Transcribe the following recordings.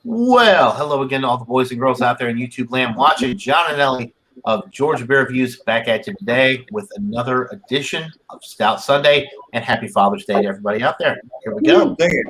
Well, hello again to all the boys and girls out there in YouTube land watching. John and Ellie of Georgia Beer Reviews back at you today with another edition of Stout Sunday, and happy Father's Day to everybody out there. Here we go. Thank you.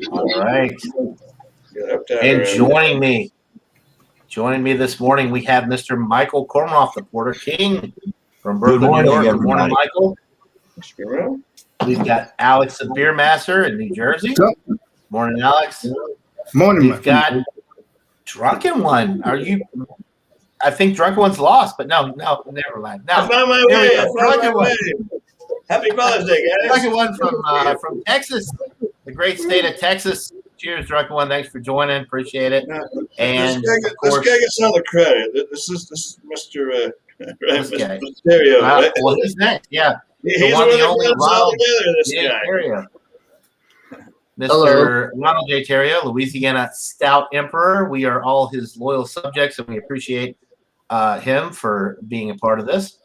All right. And joining me this morning, we have Mr. Michael Kornoff, the Porter King from Brooklyn, New York. Good morning, Michael. We've got Alex, the Beer Master in New Jersey. Morning, Alex. Morning. We've got Drunken One. I think Drunken One's lost, but no, never mind. No, I found my way. Happy Father's Day, guys. Drunken One from Texas, the great state of Texas. Cheers, Drunken One. Thanks for joining. Appreciate it. And this guy gets all the credit. This is Mr. Mr. Stereo. Right? Well, he's next. Yeah. He's the one that puts all together, this guy. Mr. Ronald J. Terrio, Louisiana Stout Emperor. We are all his loyal subjects, and we appreciate him for being a part of this.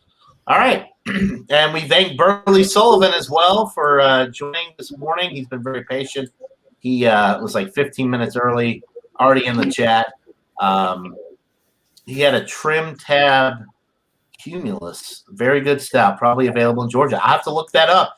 All right. And we thank Burley Sullivan as well for joining this morning. He's been very patient. He was like 15 minutes early, already in the chat. He had a Trim Tab Cumulus, very good stout, probably available in Georgia. I have to look that up.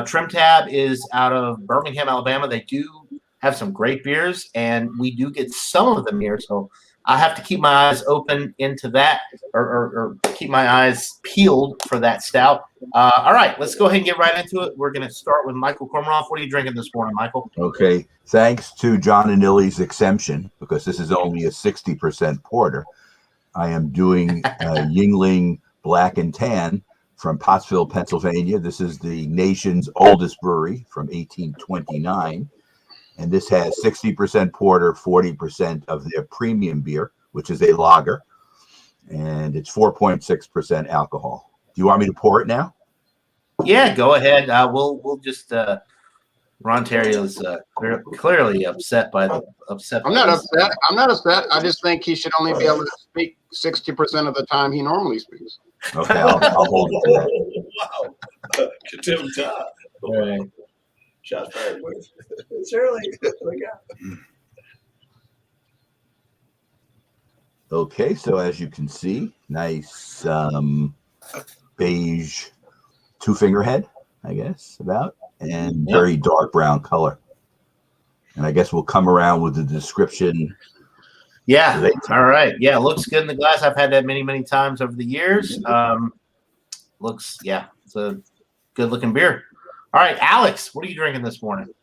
Trim Tab is out of Birmingham, Alabama. They do have some great beers, and we do get some of them here. So I have to keep my eyes open into that, or keep my eyes peeled for that stout. All right, let's go ahead and get right into it. We're going to start with Michael Kornoff. What are you drinking this morning, Michael? Okay, thanks to John and Illy's exemption, because this is only a 60% porter, I am doing Yingling Black and Tan from Pottsville, Pennsylvania. This is the nation's oldest brewery from 1829. And this has 60% porter, 40% of their premium beer, which is a lager. And it's 4.6% alcohol. Do you want me to pour it now? Yeah, go ahead. We'll just Ron Terrio's clearly upset by the upset. I'm not upset. I just think he should only be able to speak 60% of the time he normally speaks. Okay, I'll hold it to that. Wow. Tim Todd. All right. Shots fired, boys. It's early. Okay, so as you can see, nice beige two-finger head, I guess, about, and very dark brown color. And I guess we'll come around with the description. Yeah. All right. Yeah, looks good in the glass. I've had that many times over the years. It's a good-looking beer. All right, Alex, what are you drinking this morning?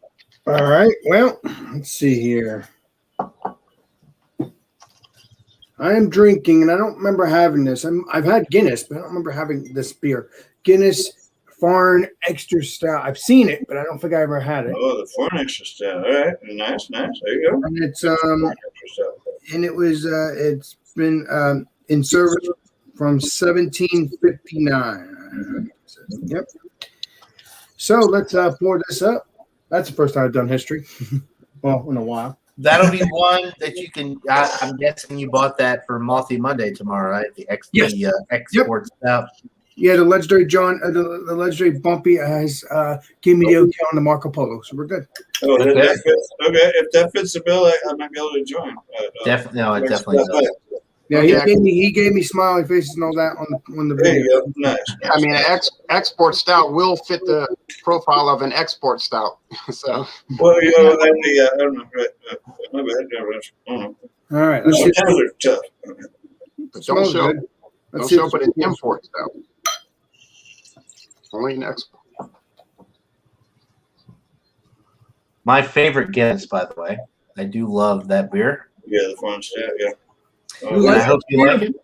All right. Well, let's see here. I am drinking, and I don't remember having this. I've had Guinness, but I don't remember having this beer. Guinness Foreign Extra Stout. I've seen it, but I don't think I ever had it. Oh, the Foreign Extra Stout. All right, nice. There you go. And it's it's been in service from 1759. Yep. So let's pour this up. That's the first time I've done history. Well, in a while. That'll be one that you can. I'm guessing you bought that for Malty Monday tomorrow, right? The export stout. Yeah, the legendary the legendary Bumpy has gave me the okay on the Marco Polo, so we're good. Oh, okay. If that fits the bill, I might be able to join. It definitely does. Yeah, he gave me smiley faces and all that on the video. Nice. I mean, an export stout will fit the profile of an export stout. So. Well, I don't know. My bad. All right. Let's times are tough. But don't show for an import stout. Only an export. My favorite Guinness, by the way. I do love that beer. Yeah, the Foreign Stout. Yeah. I hope you like it.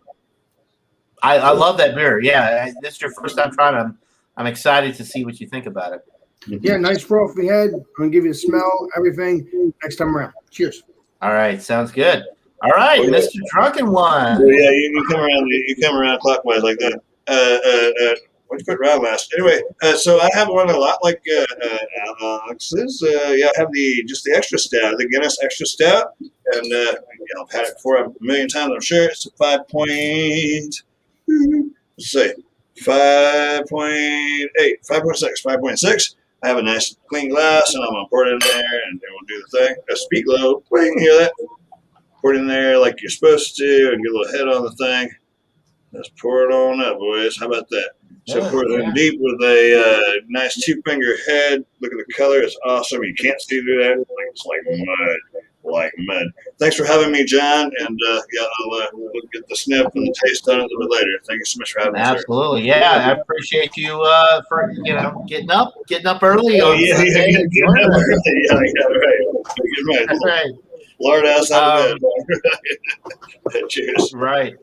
I love that beer. Yeah, this is your first time trying it. I'm excited to see what you think about it. Yeah, nice frothy head. I'm going to give you a smell, everything next time around. Cheers. All right, sounds good. All right, Oh, yeah. Mr. Drunken One. Oh, yeah, you come around clockwise like that. What'd you put around last? Anyway, so I have one a lot like Alex's. Yeah, I have the extra stout, the Guinness extra stout, and I've had it before a million times. I'm sure it's a 5.6, 5.6. I have a nice clean glass, and I'm gonna pour it in there, and we'll do the thing. Speak low, pling, hear that? Pour it in there like you're supposed to, and get a little head on the thing. Let's pour it on up, boys. How about that? So pour it in deep with a nice 2-finger head. Look at the color; it's awesome. You can't see through that. It's like mud. Thanks for having me, John. And we'll get the sniff and the taste on it a little bit later. Thank you so much for having me, sir. Absolutely, yeah. I appreciate you for getting up early on Sunday. Yeah, right. That's right. Lard ass out of bed. Cheers. Right.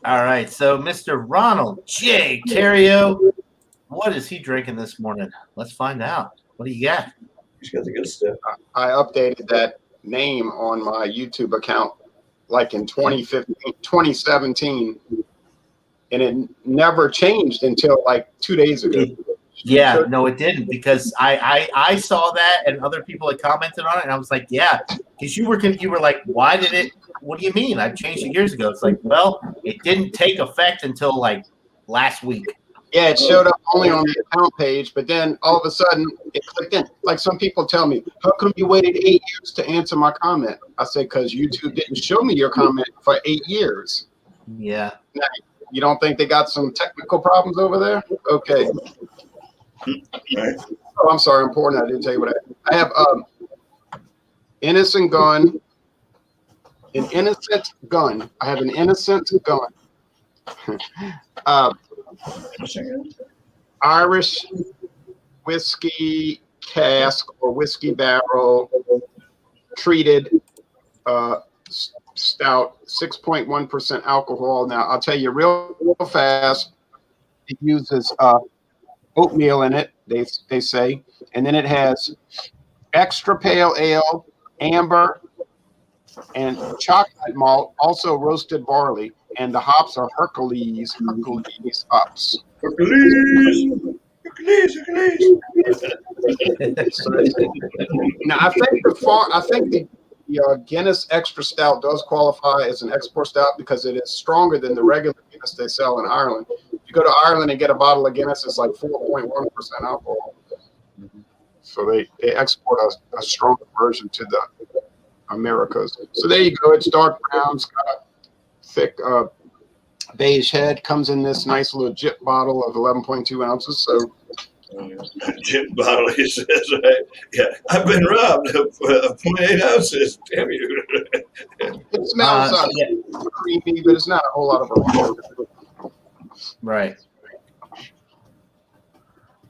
All right. So, Mr. Ronald J. Terrio, what is he drinking this morning? Let's find out. What do you got? He's got the good stuff. I updated that name on my YouTube account like in 2017, and it never changed until like 2 days ago. Yeah, no, it didn't, because I saw that and other people had commented on it, and I was like, yeah, because you were like, why did it? What do you mean? I changed it years ago. It's like, well, it didn't take effect until like last week. Yeah, it showed up only on the account page, but then all of a sudden it clicked in. Like some people tell me, how come you waited 8 years to answer my comment? I say, because YouTube didn't show me your comment for 8 years. Yeah. Now, you don't think they got some technical problems over there? Okay. Right. Oh, I'm sorry, I'm pouring. I didn't tell you what I have. Innocent gun. An innocent gun. I have an innocent gun. Irish whiskey cask or whiskey barrel treated stout, 6.1% alcohol. Now I'll tell you real fast. It uses oatmeal in it, they say, and then it has extra pale ale, amber, and chocolate malt, also roasted barley, and the hops are Hercules hops. Hercules. Now I think the Guinness Extra Stout does qualify as an export stout because it is stronger than the regular Guinness they sell in Ireland. If you go to Ireland and get a bottle of Guinness, it's like 4.1% alcohol. So they export a stronger version to the Americas. So there you go. It's dark brown. It's got a thick beige head. Comes in this nice little jip bottle of 11.2 ounces. So Jip bottle, he says, right? Yeah, I've been robbed of 0.8 ounces. Damn you. it smells creamy, but it's not a whole lot of aroma. Right.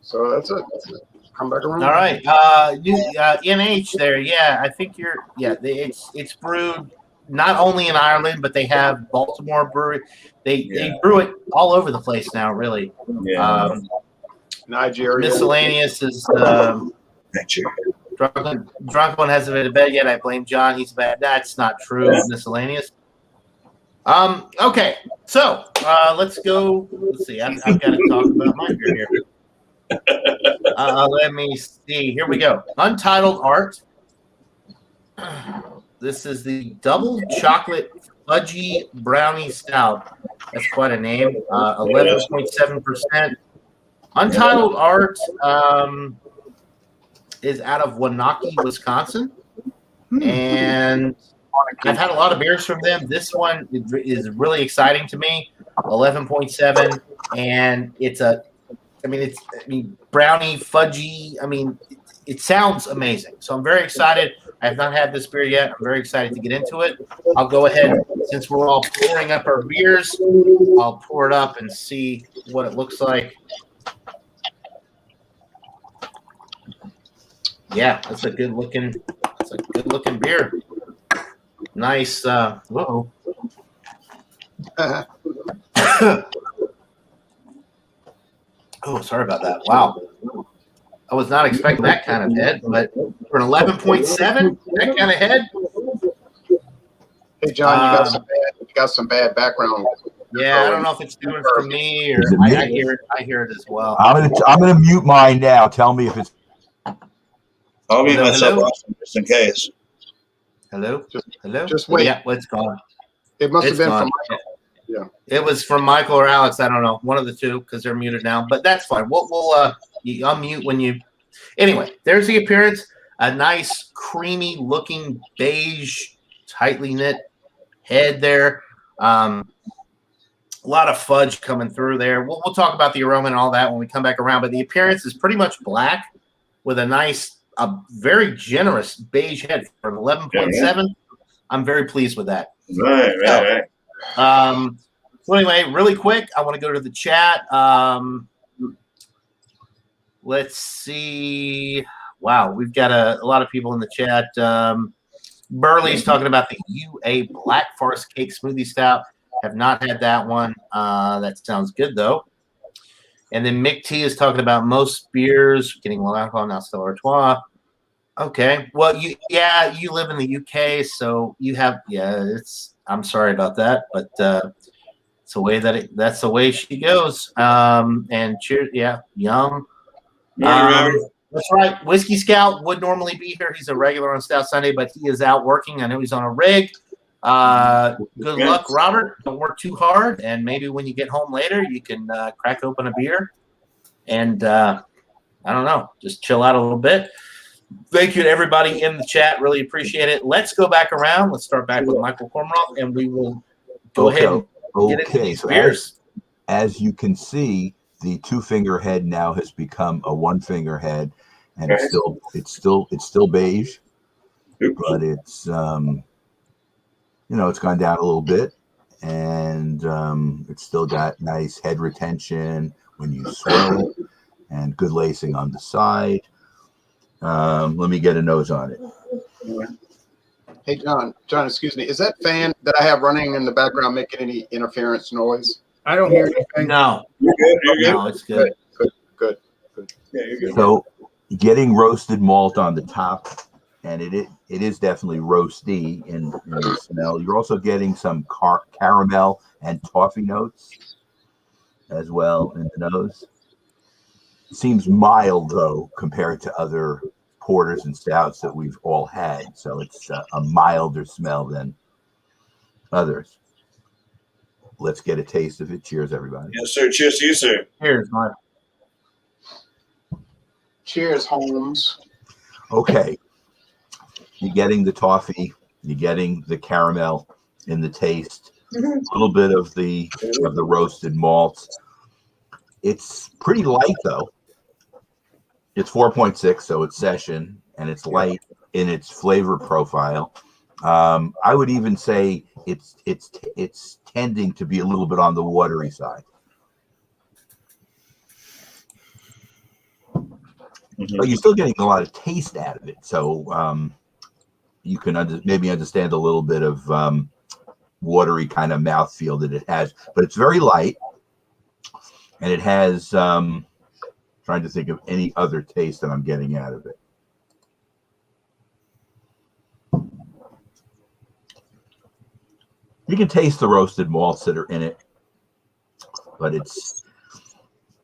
So that's it. Come back around. All right. NH there. Yeah, I think it's brewed not only in Ireland, but they have Baltimore brewery. They brew it all over the place now, really. Yeah. Nigeria. Miscellaneous is Drunk One hasn't been to bed yet. I blame John. He's bad. That's not true. Yeah. Miscellaneous. Okay, so let's go. Let's see. I've got to talk about my beer here. Let me see. Here we go. Untitled Art. This is the double chocolate fudgy brownie stout. That's quite a name. 11.7%. Untitled Art is out of Wanaki, Wisconsin, and I've had a lot of beers from them. This one is really exciting to me. 11.7, and it's brownie, fudgy. I mean, it sounds amazing. So I'm very excited. I have not had this beer yet. I'm very excited to get into it. I'll go ahead, since we're all pouring up our beers, I'll pour it up and see what it looks like. Yeah, that's a good looking beer. Nice. Whoa. Oh, sorry about that. Wow. I was not expecting that kind of head, but for an 11.7, that kind of head. Hey, John, Um, you got some bad background. Yeah, I don't know if it's coming from me or Is it I me? hear it. I hear it as well. I'm gonna mute mine now. Tell me if it's I'll mute Hello, myself hello, also just in case. hello, Just, hello. just wait. Yeah, it's gone. It must have It's been gone. from Michael. Yeah. It was from Michael or Alex. I don't know, one of the two, because they're muted now. But that's fine. We'll you unmute when you. Anyway, there's the appearance. A nice, creamy looking beige, tightly knit head there. A lot of fudge coming through there. We'll talk about the aroma and all that when we come back around. But the appearance is pretty much black with a nice, a very generous beige head for 11.7. I'm very pleased with that. Right. So anyway, really quick, I want to go to the chat. Let's see. Wow, we've got a lot of people in the chat. Burley's talking about the UA Black Forest Cake Smoothie Stout. Have not had that one. That sounds good though. And then Mick T is talking about most beers getting low alcohol, now Stella Artois. Okay. Well, you live in the UK, so you have I'm sorry about that, but it's the way that's the way she goes. And cheers, yum. Morning, Robert. That's right. Whiskey Scout would normally be here. He's a regular on Stout Sunday, but he is out working. I know he's on a rig. Good luck, Robert. Don't work too hard, and maybe when you get home later, you can crack open a beer, and I don't know, just chill out a little bit. Thank you to everybody in the chat. Really appreciate it. Let's go back around. Let's start back with Michael Kormroff, and we will go ahead and get into these beers. As you can see, the 2-finger head now has become a 1-finger head, and it's still beige, but it's it's gone down a little bit, and it's still got nice head retention when you swirl it, and good lacing on the side. Let me get a nose on it. Hey, John, excuse me. Is that fan that I have running in the background making any interference noise? I don't hear anything. No, You're good. no, it's good. Good. Yeah, you're good. So, getting roasted malt on the top, and it is definitely roasty in the smell. You're also getting some caramel and toffee notes as well in the nose. It seems mild though compared to other porters and stouts that we've all had, so it's a milder smell than others. Let's get a taste of it. Cheers, everybody. Yes, sir. Cheers to you, sir. Here's Mike. Cheers, Holmes. Okay. You're getting the toffee, you're getting the caramel in the taste, a little bit of the roasted malts. It's pretty light though. It's 4.6, so it's session, and it's light in its flavor profile. I would even say it's tending to be a little bit on the watery side. But you're still getting a lot of taste out of it, so you can maybe understand a little bit of watery kind of mouthfeel that it has. But it's very light, and it has trying to think of any other taste that I'm getting out of it. You can taste the roasted malts that are in it, but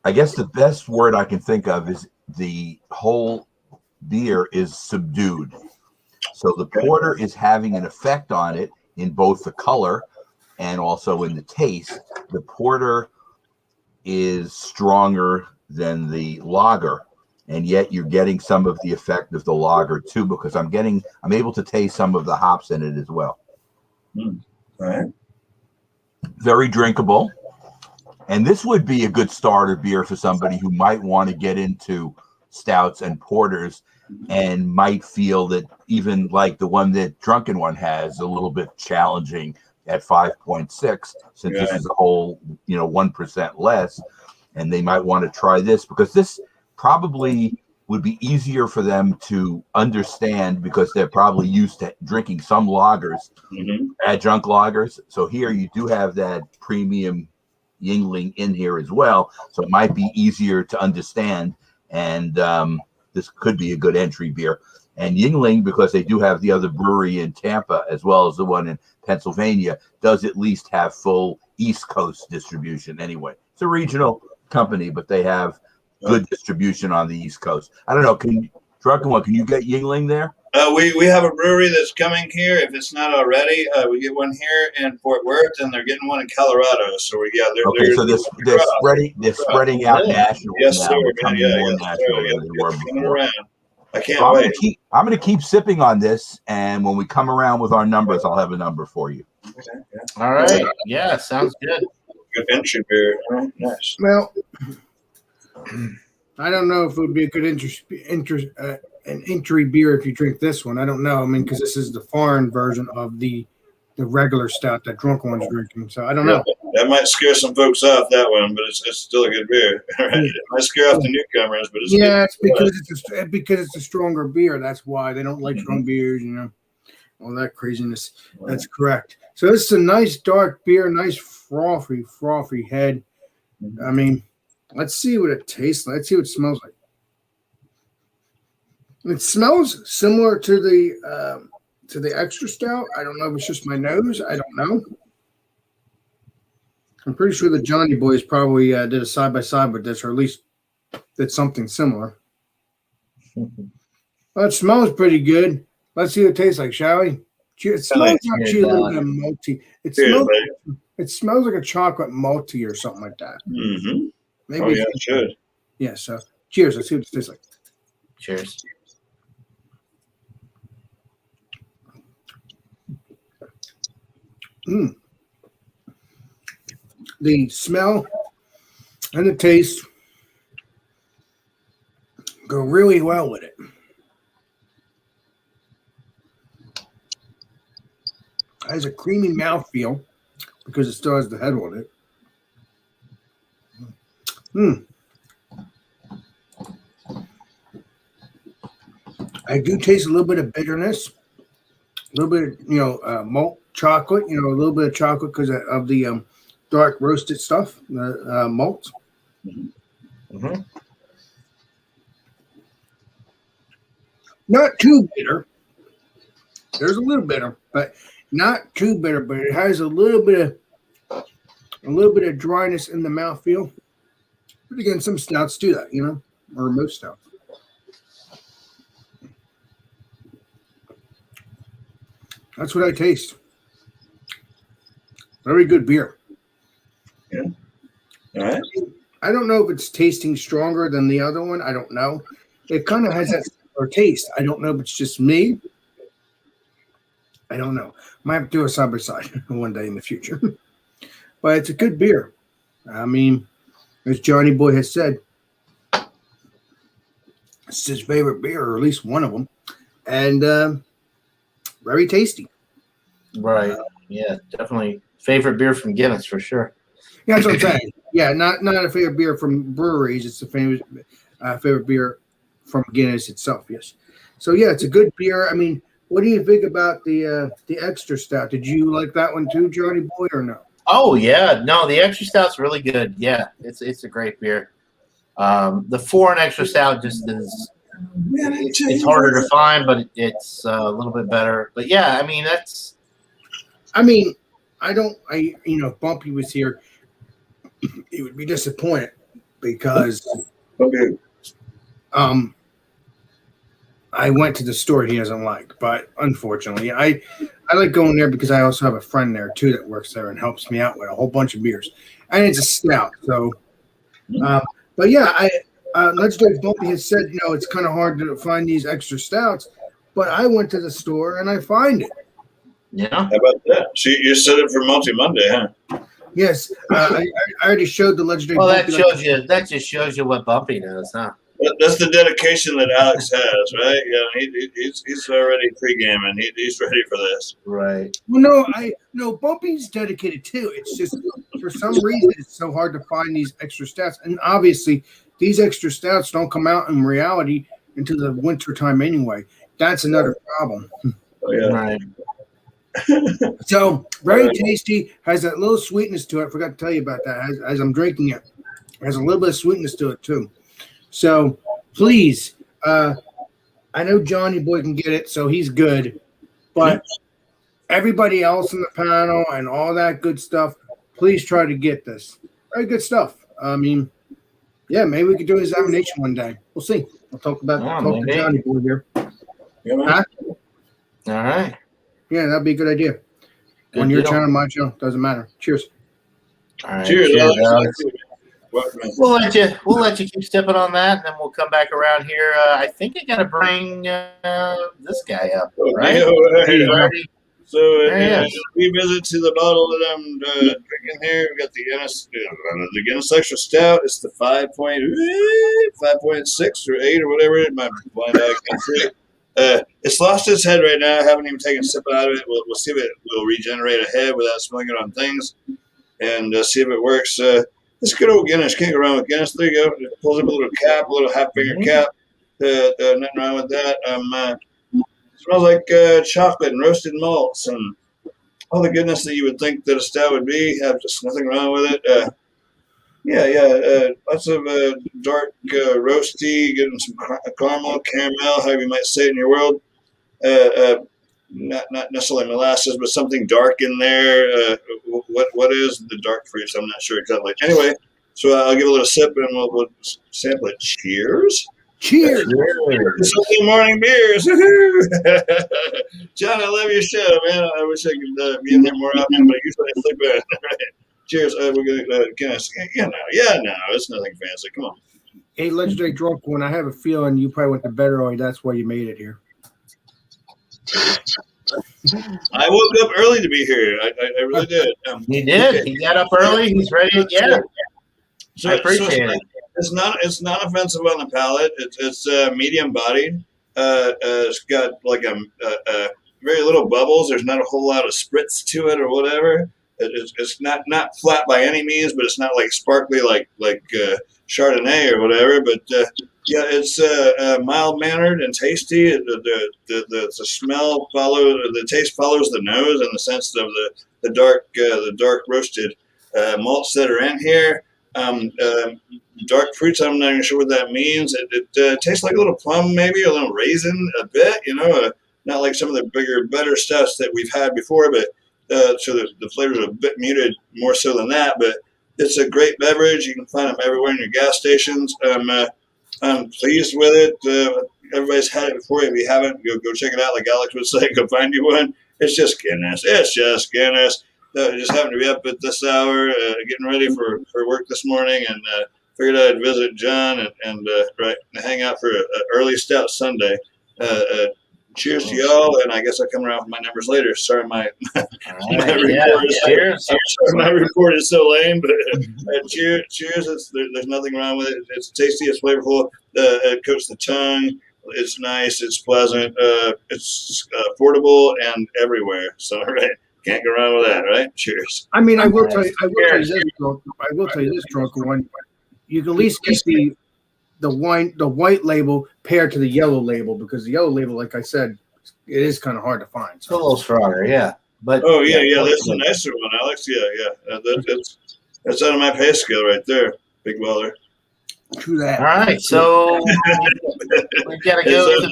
I guess the best word I can think of is the whole beer is subdued. So the porter is having an effect on it in both the color and also in the taste. The porter is stronger than the lager, and yet you're getting some of the effect of the lager too, because I'm able to taste some of the hops in it as well. All right. Very drinkable, and this would be a good starter beer for somebody who might want to get into stouts and porters and might feel that even like the one that Drunken One has a little bit challenging at 5.6, since this is a whole 1% less, and they might want to try this because this probably would be easier for them to understand because they're probably used to drinking some lagers, adjunct lagers. So here you do have that premium Yingling in here as well, so it might be easier to understand, and this could be a good entry beer. And Yingling, because they do have the other brewery in Tampa as well as the one in Pennsylvania, does at least have full East Coast distribution anyway. It's a regional company, but they have good distribution on the East Coast. I don't know. Drunken One, can you get Yingling there? We have a brewery that's coming here. If it's not already, we get one here in Fort Worth, and they're getting one in Colorado. So they're spreading out nationally yes, now, sir, becoming more national than they were before. Around. I can't so wait. I'm going to keep sipping on this, and when we come around with our numbers, I'll have a number for you. Okay, yeah. All right. Yeah, sounds good. Good entry beer. Oh, nice. Well, I don't know if it would be a good an entry beer if you drink this one. I don't know. I mean, because this is the foreign version of the regular stout that Drunken One's drinking. So I don't know. That might scare some folks off, that one, but it's still a good beer. Right? It might scare off the newcomers, but it's good. It's because it's a stronger beer. That's why they don't like strong beers, all that craziness. That's correct. So this is a nice dark beer, nice frothy head. I mean, let's see what it tastes like. Let's see what it smells like. It smells similar to the extra stout. I don't know if it's just my nose. I don't know. I'm pretty sure the Johnny Boys probably did a side-by-side with this, or at least did something similar. Well, it smells pretty good. Let's see what it tastes like, shall we? It smells actually a little bit malty. It smells like a chocolate malty or something like that. Mm-hmm. Maybe it should. Yeah, so cheers. Let's see what it tastes like. Cheers. The smell and the taste go really well with it. It has a creamy mouthfeel because it still has the head on it. I do taste a little bit of bitterness, a little bit of, malt chocolate, a little bit of chocolate because of the dark roasted stuff, the malt. Mm-hmm. Not too bitter. There's a little bitter, but not too bitter. But it has a little bit of dryness in the mouthfeel. But again, some stouts do that, or most stouts. That's what I taste. Very good beer. Yeah. All right. I don't know if it's tasting stronger than the other one. I don't know. It kind of has that similar taste. I don't know if it's just me. I don't know. Might have to do a side by side one day in the future. But it's a good beer. I mean, as Johnny Boy has said, it's his favorite beer, or at least one of them, and very tasty. Right. Yeah, definitely favorite beer from Guinness for sure. Yeah, that's what I'm saying. Yeah, not a favorite beer from breweries. It's a favorite beer from Guinness itself. Yes. So yeah, it's a good beer. I mean, what do you think about the extra stout? Did you like that one too, Johnny Boy, or no? Oh yeah, no, the extra stout's really good. Yeah, it's a great beer. The foreign extra stout just is. It's harder to find, but it's a little bit better. But yeah, I mean that's. If Bumpy was here, he would be disappointed because I went to the store he doesn't like, but unfortunately, I like going there because I also have a friend there too that works there and helps me out with a whole bunch of beers, and it's a stout. So, but yeah, Legendary Bumpy has said it's kind of hard to find these extra stouts, but I went to the store and I find it. Yeah. How about that? So you set it for Multi Monday, huh? Yes, I already showed the Legendary. Well, Bumpy that just shows you what Bumpy knows, huh? That's the dedication that Alex has, right? Yeah, he's already pre-gaming. He's ready for this. Right. Well, no, Bumpy's dedicated too. It's just for some reason it's so hard to find these extra stouts, and obviously these extra stouts don't come out in reality until the winter time anyway. That's another problem. Oh, yeah. Right. So very tasty. Has that little sweetness to it. I forgot to tell you about that. As I'm drinking it, has a little bit of sweetness to it too. So please I know Johnny Boy can get it, so he's good. But everybody else in the panel and all that good stuff, please try to get this. Very good stuff. I mean, yeah, maybe we could do an examination one day. We'll see. I'll talk to maybe. Johnny Boy here. Yeah, man. Huh? All right. Yeah, that'd be a good idea. Good On your deal. channel, my channel, doesn't matter. Cheers. All right. Cheers, Cheers, Alex. Alex. What, man? We'll let you keep stepping on that, and then we'll come back around here. I think I gotta bring this guy up, right? Yeah, right. He's ready. So There he is. we visit to the bottle that I'm drinking here. We got the Guinness Extra Stout. It's the 5.6 or 8 or whatever. My blind eye can't see. It's lost its head right now. I haven't even taken a sip out of it. We'll see if it will regenerate a head without smelling it on things, and see if it works. This good old Guinness. Can't go wrong with Guinness. There you go. It pulls up a little cap, a little half-finger cap. Nothing wrong with that. Smells like chocolate and roasted malts and all the goodness that you would think that a stout would be. Have just nothing wrong with it. Lots of dark roasty, getting some caramel, however you might say it in your world. Not necessarily molasses, but something dark in there. What is the dark fruits? I'm not sure exactly. Anyway, so I'll give a little sip and we'll sample it. Cheers. Cheers. Sunday morning beers. John, I love your show, man. I wish I could be in there more often, but usually I sleep in. Cheers. We're gonna Guinness. No, it's nothing fancy. Come on. Hey, Legendary Drunk One, I have a feeling you probably went to bed early. That's why you made it here. I woke up early to be here. I really did. He did. He got up early. He's ready. Yeah. I appreciate it. It's not offensive on the palate. It's medium bodied. It's got like a very little bubbles. There's not a whole lot of spritz to it or whatever. It's not flat by any means, but it's not like sparkly like Chardonnay or whatever. But it's mild mannered and tasty. The smell the taste follows the nose in the sense of the dark roasted malts that are in here. Dark fruits, I'm not even sure what that means. It tastes like a little plum, maybe a little raisin, a bit, not like some of the bigger, better stuffs that we've had before, but so the flavors are a bit muted more so than that. But it's a great beverage. You can find them everywhere in your gas stations. I'm pleased with it. Everybody's had it before. If you haven't, go check it out. Like Alex would say, go find you one. It's just Guinness. I just happened to be up at this hour, getting ready for work this morning, and figured I'd visit John and hang out for an early Stout Sunday. Cheers to y'all, and I guess I'll come around with my numbers later. Sorry, my report is so lame, but cheers. There's nothing wrong with it. It's tasty, it's flavorful. It coats the tongue. It's nice. It's pleasant. It's affordable and everywhere. So, right. Can't go wrong with that, right? Cheers. I mean, I will tell you this, Drunk One. You can at least get the white label paired to the yellow label, because the yellow label, like I said, it is kind of hard to find. It's a little stronger, yeah. But that's the nicer one, Alex. Yeah. That's out of my pay scale right there, big baller. True that. All right, so we gotta go to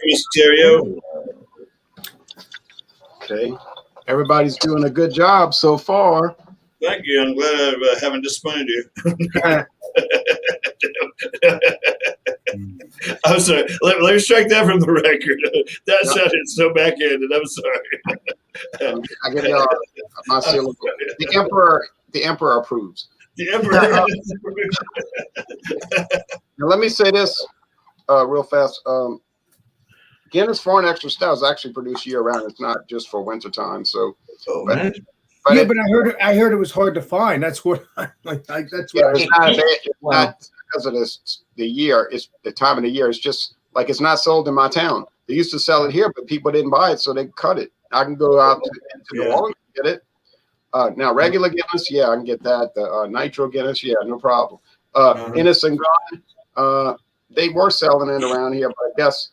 Mr. Terrio. Okay. Everybody's doing a good job so far. Thank you. I'm glad I haven't disappointed you. I'm sorry. Let me strike that from the record. That sounded so backhanded. I'm sorry. I give y'all my seal. The emperor approves. The emperor. Now, let me say this real fast. Guinness Foreign Extra Stout is actually produced year round. It's not just for winter time. So, but I heard it was hard to find. That's what that's what. It's not because of the year. It's the time of the year. It's just like it's not sold in my town. They used to sell it here, but people didn't buy it, so they cut it. I can go out to New Orleans and get it. Now, regular Guinness, I can get that. The Nitro Guinness, no problem. Guinness and Gone, they were selling it around here, but I guess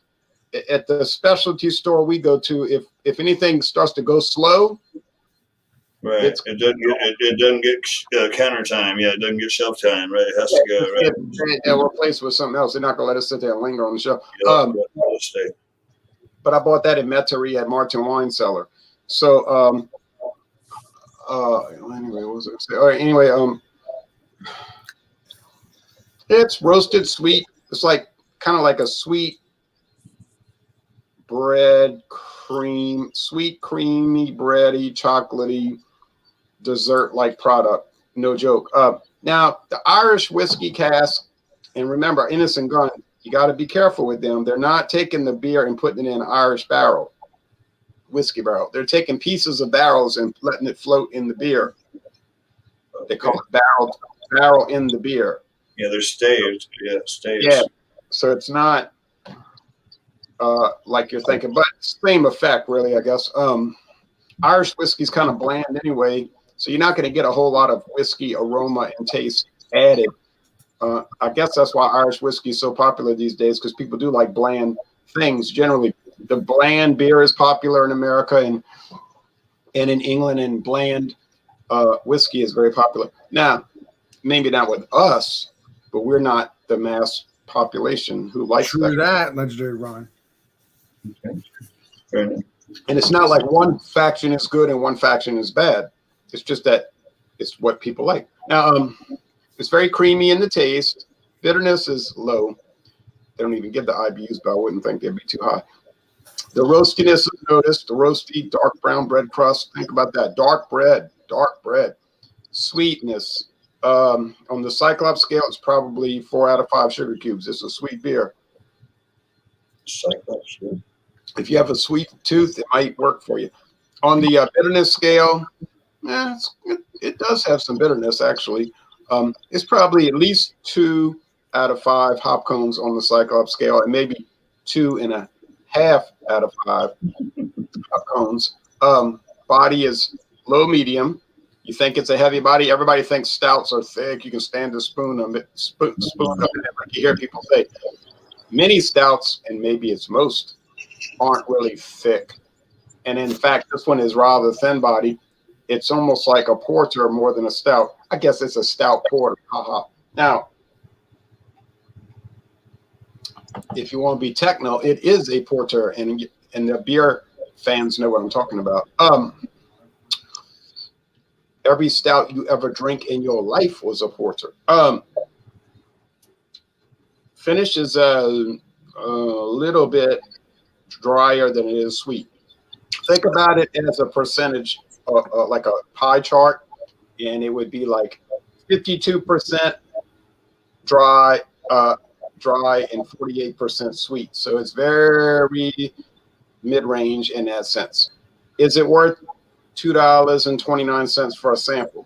at the specialty store we go to, if anything starts to go slow, right, it doesn't get counter time. Yeah, it doesn't get shelf time. Right, it has to go. Right, they'll replace with something else. They're not gonna let us sit there and linger on the shelf. of state. But I bought that in Metairie at Martin Wine Cellar. So anyway, what was I gonna say? All right, anyway, it's roasted sweet. It's like kind of like a sweet bread cream, sweet creamy bready chocolatey dessert like product. No joke. Now the Irish whiskey cask, and remember Innocent Gun, you got to be careful with them. They're not taking the beer and putting it in an Irish barrel, whiskey barrel. They're taking pieces of barrels and letting it float in the beer. They call it barrel in the beer. Yeah, they're staged. Yeah, staged. Yeah, so it's not like you're thinking, but same effect, really, I guess. Irish whiskey's kind of bland anyway, so you're not going to get a whole lot of whiskey aroma and taste added. I guess that's why Irish whiskey is so popular these days, because people do like bland things. Generally, the bland beer is popular in America and in England, and bland whiskey is very popular. Now, maybe not with us, but we're not the mass population who likes that. Legendary Ron. Okay. Fair enough. And it's not like one faction is good and one faction is bad. It's just that it's what people like. Now, it's very creamy in the taste. Bitterness is low. They don't even give the IBUs, but I wouldn't think they'd be too high. The roastiness is noticed. The roasty, dark brown bread crust. Think about that. Dark bread. Sweetness. On the Cyclops scale, it's probably 4 out of 5 sugar cubes. It's a sweet beer. Cyclops. Yeah. If you have a sweet tooth, it might work for you. On the bitterness scale, it does have some bitterness, actually. It's probably at least 2 out of 5 hop cones on the Cyclops scale, and maybe 2.5 out of 5 hop cones. Body is low medium. You think it's a heavy body. Everybody thinks stouts are thick. You can stand to spoon them, spoon up in it. Like you hear people say, many stouts, and maybe it's most, aren't really thick. And in fact, this one is rather thin body. It's almost like a porter more than a stout. I guess it's a stout porter. Now, if you want to be techno, it is a porter, and the beer fans know what I'm talking about. Every stout you ever drink in your life was a porter. Finish is a little bit drier than it is sweet. Think about it as a percentage, like a pie chart, and it would be like 52% dry, and 48% sweet. So it's very mid-range in that sense. Is it worth $2.29 for a sample?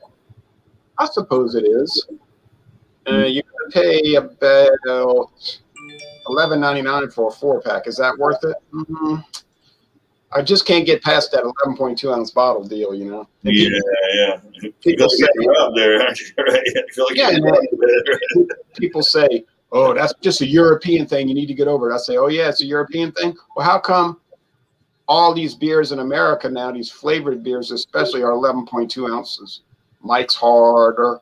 I suppose it is. You're gonna pay about $11.99 for a 4-pack. Is that worth it? Mm-hmm. I just can't get past that 11.2 ounce bottle deal, you know. And people say, up there, aren't you? Right? I feel like people say, "Oh, that's just a European thing. You need to get over it." I say, "Oh yeah, it's a European thing." Well, how come all these beers in America now, these flavored beers especially, are 11.2 ounces? Mike's Hard or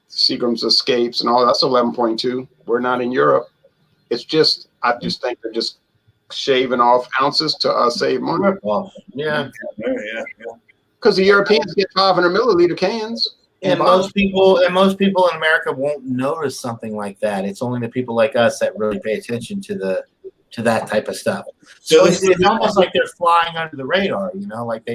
Seagram's Escapes and all that's 11.2. We're not in Europe. It's just, I just think they're just shaving off ounces to save money. Yeah. Because the Europeans get 500 milliliter cans. And most people in America won't notice something like that. It's only the people like us that really pay attention to that type of stuff. So it's almost like they're flying under the radar, you know, like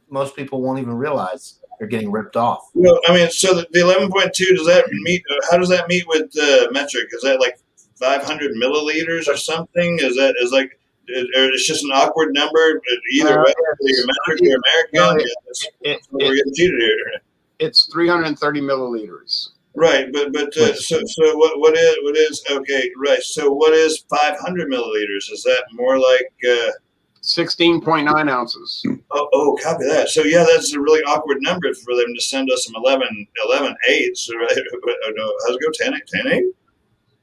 most people won't even realize they're getting ripped off. Well, I mean, so the 11.2, does that meet, how does that meet with metric? Is that like 500 milliliters or something? Or it's just an awkward number, either way, metric or American? We're getting cheated here. It's 330 milliliters. Right, but so what is okay? Right, so what is 500 milliliters? Is that more like 16.9 ounces? Oh, copy that. So yeah, that's a really awkward number for them to send us some 11 eighths, right? No, how's it go? 10 8?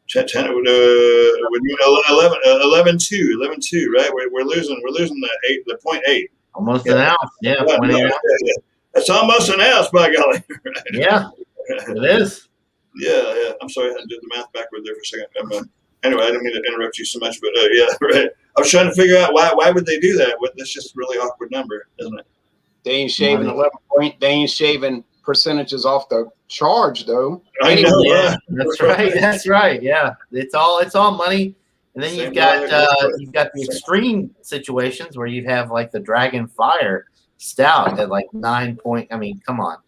10 11 2, right? We're losing the 0.8. Almost an ounce, yeah. That's almost an ounce, by golly. Yeah. It is. Yeah. I'm sorry, I did the math backward there for a second. Anyway, I didn't mean to interrupt you so much, but yeah, right. I was trying to figure out why would they do that? That's just a really awkward number, isn't it? They ain't shaving Money. 11 point. They ain't shaving percentages off the charge though. I Anyway, know. Yeah, that's right. That's right. Yeah, it's all money. And then Same you've got logic. you've got the extreme situations where you have like the Dragon Fire Stout at like 9 point. I mean, come on.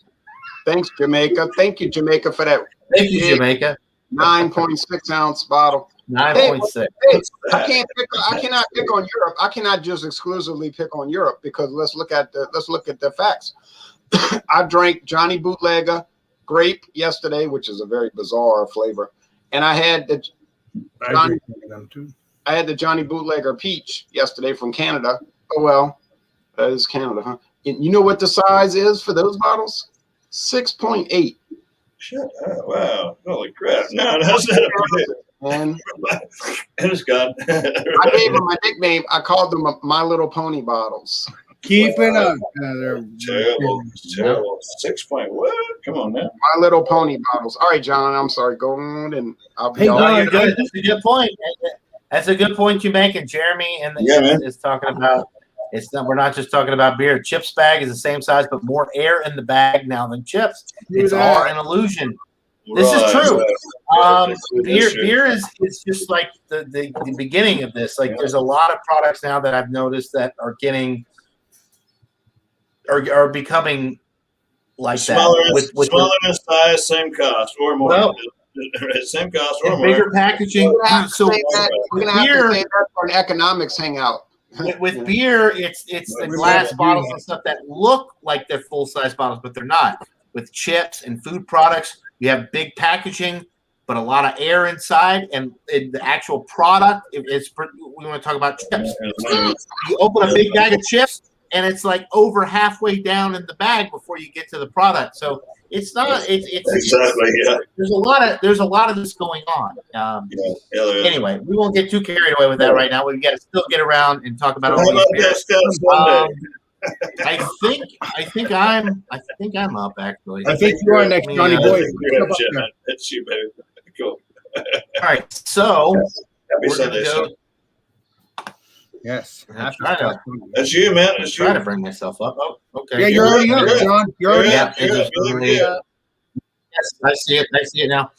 thanks, Jamaica. Thank you, Jamaica, for that Thank you, Jamaica. 9.6 ounce bottle. 9.6. Hey, I cannot pick on Europe. I cannot just exclusively pick on Europe because let's look at the facts. I drank Johnny Bootlegger grape yesterday, which is a very bizarre flavor, and I had the Johnny Bootlegger peach yesterday from Canada. Oh well, that is Canada, huh? And you know what the size is for those bottles? 6.8. Shut up. Wow. Holy crap. No, that's not a And it's gone. I gave them a nickname. I called them My Little Pony bottles. Keep it up. Terrible. 6 point what? Come on now. My Little Pony bottles. All right, John. I'm sorry. Go on, and I'll be Hey, all No, John, you're good. That's a good point. That's a good point you make. And Jeremy is talking about we're not just talking about beer. Chips bag is the same size, but more air in the bag now than chips. It's all an illusion. This is true. Beer is just like the beginning of this. Like there's a lot of products now that I've noticed that are getting are becoming like smaller, that. Smaller in size, same cost or more. Well, same cost or more. bigger packaging. We're gonna have to So say that. We're gonna have to say that for an economics hangout. with beer, it's the glass bottles and stuff that look like they're full size bottles, but they're not. With chips and food products, you have big packaging, but a lot of air inside, and the actual product is. We want to talk about chips. You open a big bag of chips, and it's like over halfway down in the bag before you get to the product. So it's not. It's exactly. Yeah. There's a lot of this going on. Anyway, we won't get too carried away with that right now. We've got to still get around and talk about all these beers. I think I'm up actually. I think you are next, Johnny Boy. That's you, baby. Cool. All right, so Happy we're Sunday, gonna go. Yes. That's you, man. That's you. Try to bring myself up. Oh, okay. Yeah, you're already up, John. You're already up. Yes, I see it. I see it now.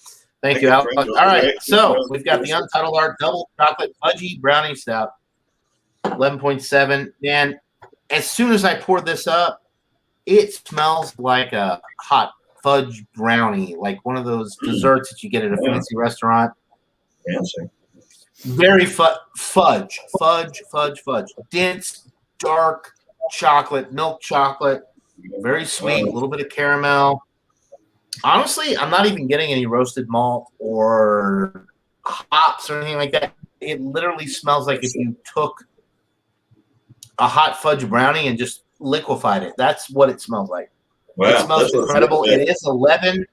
Thank you, Al. All right, so we've got the Untitled Art Double Chocolate Fudgy Brownie Stout, 11.7. And as soon as I pour this up, it smells like a hot fudge brownie, like one of those desserts that you get at a fancy restaurant. Fancy. Very fudge. Dense, dark chocolate, milk chocolate, very sweet, a little bit of caramel. Honestly, I'm not even getting any roasted malt or hops or anything like that. It literally smells like if you took a hot fudge brownie and just liquefied it. That's what it smells like. Wow, it smells incredible. It is 11.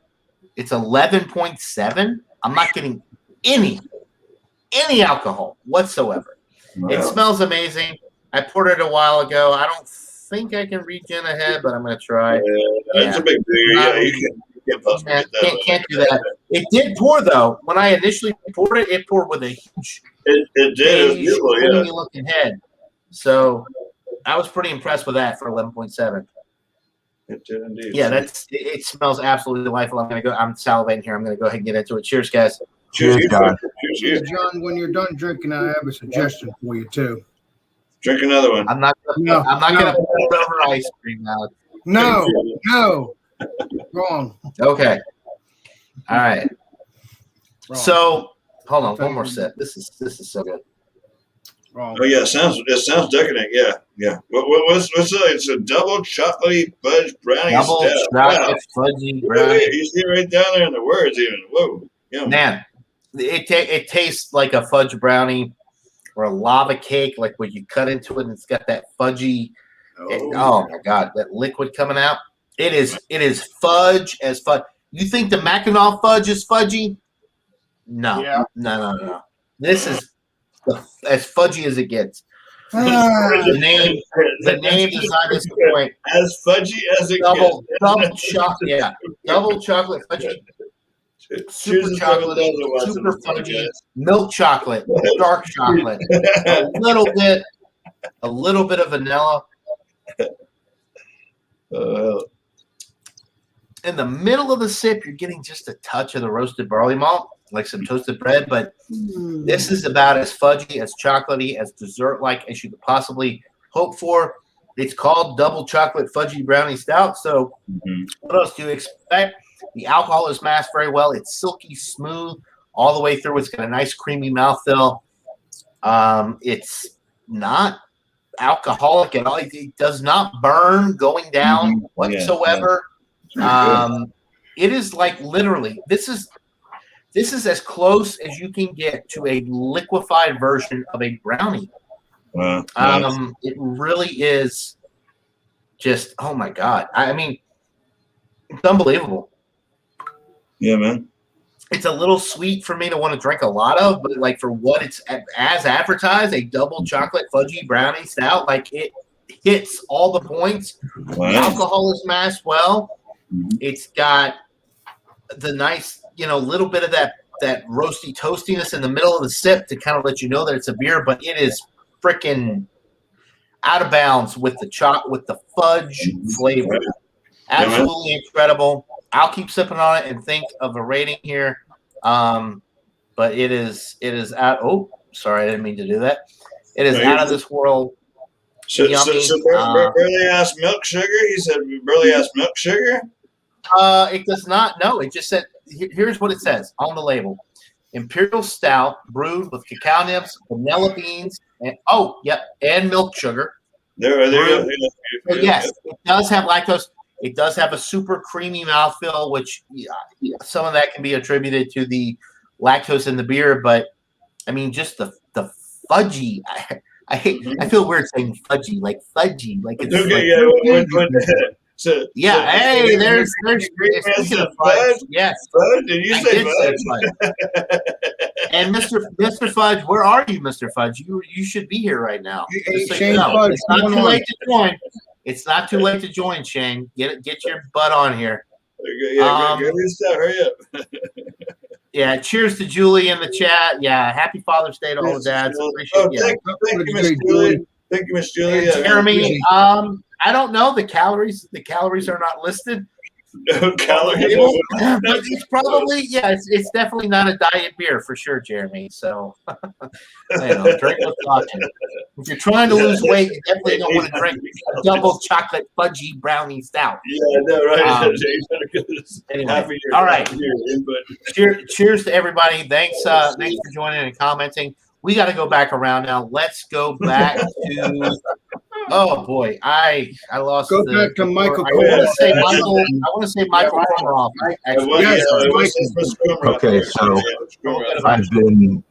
It's 11.7. I'm not getting any alcohol whatsoever. Wow. It smells amazing. I poured it a while ago. I don't think I can regen ahead, but I'm going to try. It's a big beer. You can't possibly get that. Can't do that. It did pour, though. When I initially poured it, it poured with a huge it did. Beautiful, looking head. So I was pretty impressed with that for 11.7. It did indeed. Yeah, it smells absolutely delightful. I'm salivating here. I'm going to go ahead and get into it. Cheers, guys. Cheers, John. Cheers. John, when you're done drinking, I have a suggestion for you too. Drink another one. I'm not going to pour it over ice cream now. No. Wrong. Okay. All right. Wrong. So hold on, one more sip. This is so good. Wrong. Oh yeah, it sounds decadent. Yeah. What's it's a double chocolatey fudge brownie. Double chocolate fudgy brownie. You see it right down there in the words even. Whoa. Yum. Man, it tastes like a fudge brownie or a lava cake, like when you cut into it and it's got that fudgy. Oh my God, that liquid coming out. It is fudge as fudge. You think the Mackinac fudge is fudgy? No. Yeah. No. This is as fudgy as it gets. The name does not disappoint. As fudgy as it Double chocolate. Yeah, double chocolate fudgy. super chocolate, super fudgy, milk chocolate, dark chocolate, a little bit of vanilla. In the middle of the sip, you're getting just a touch of the roasted barley malt, like some toasted bread, but this is about as fudgy, as chocolatey, as dessert-like as you could possibly hope for. It's called Double Chocolate Fudgy Brownie Stout. So what else do you expect? The alcohol is masked very well. It's silky smooth all the way through. It's got a nice creamy mouthfeel. It's not alcoholic at all. It does not burn going down whatsoever. It is like literally this is as close as you can get to a liquefied version of a brownie. It really is just, oh my God. I mean, it's unbelievable. Yeah, man. It's a little sweet for me to want to drink a lot of, but like for what it's as advertised, a double chocolate fudgy brownie stout, like it hits all the points. The alcohol is masked well. It's got the nice, little bit of that roasty toastiness in the middle of the sip to kind of let you know that it's a beer, but it is freaking out of bounds with the fudge flavor. Absolutely incredible. I'll keep sipping on it and think of a rating here. But it is out. Oh, sorry, I didn't mean to do that. It is out of this world. So Burley asked milk sugar. He said Burley asked milk sugar. It does not. No, it just said. Here's what it says on the label: Imperial Stout brewed with cacao nibs, vanilla beans, and milk sugar. Yes, it does have lactose. It does have a super creamy mouthfeel, which some of that can be attributed to the lactose in the beer. But I mean, just the fudgy. I feel weird saying fudgy, like it's okay. Hey, there's speaking of fudge. Yes, fudge. Did you say fudge? And Mr. Fudge, where are you, Mr. Fudge? You should be here right now. Shane Fudge, it's not too late to join. It's not too late to join, Shane. Get your butt on here. Hurry up. Yeah, cheers to Julie in the chat. Yeah, happy Father's Day to all the dads. Appreciate it. Thank you, Miss Julie. Thank you, Miss Julie. Jeremy, I don't know the calories. The calories are not listed. No calories. But it's probably it's definitely not a diet beer for sure, Jeremy. So drink with caution. If you're trying to lose weight, you definitely don't want to drink a double chocolate fudgy brownie stout. Yeah, no, right. Anyway, all right. Cheers to everybody. Thanks for joining and commenting. We got to go back around now. Let's go back to. Oh boy, I lost. Go back to Michael. I want to say Michael Komarov. Okay, so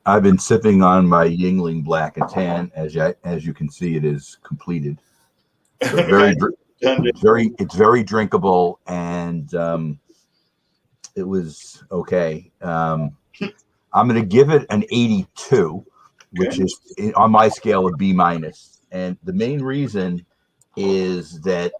I've been sipping on my Yingling Black and Tan. As you can see, it is completed. So it's very drinkable, and it was okay. I'm going to give it an 82, which is on my scale of B-. And the main reason is that,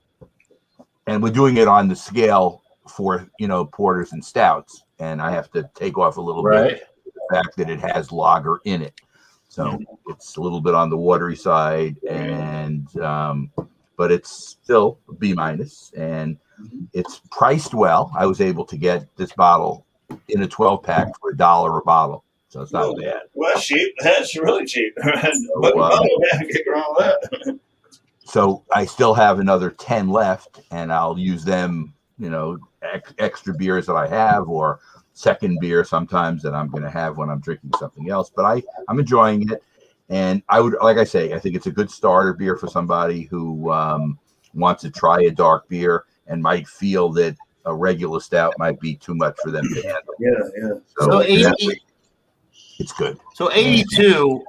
and we're doing it on the scale for, porters and stouts. And I have to take off a little bit the fact that it has lager in it. So it's a little bit on the watery side, and but it's still B-, and it's priced well. I was able to get this bottle in a 12-pack for $1 a bottle. So it's not bad. Well, that's cheap. That's really cheap. So I still have another 10 left, and I'll use them, extra beers that I have, or second beer sometimes that I'm going to have when I'm drinking something else. But I'm enjoying it. And I would, like I say, I think it's a good starter beer for somebody who wants to try a dark beer and might feel that a regular stout might be too much for them to handle. Yeah. So it's good. So 82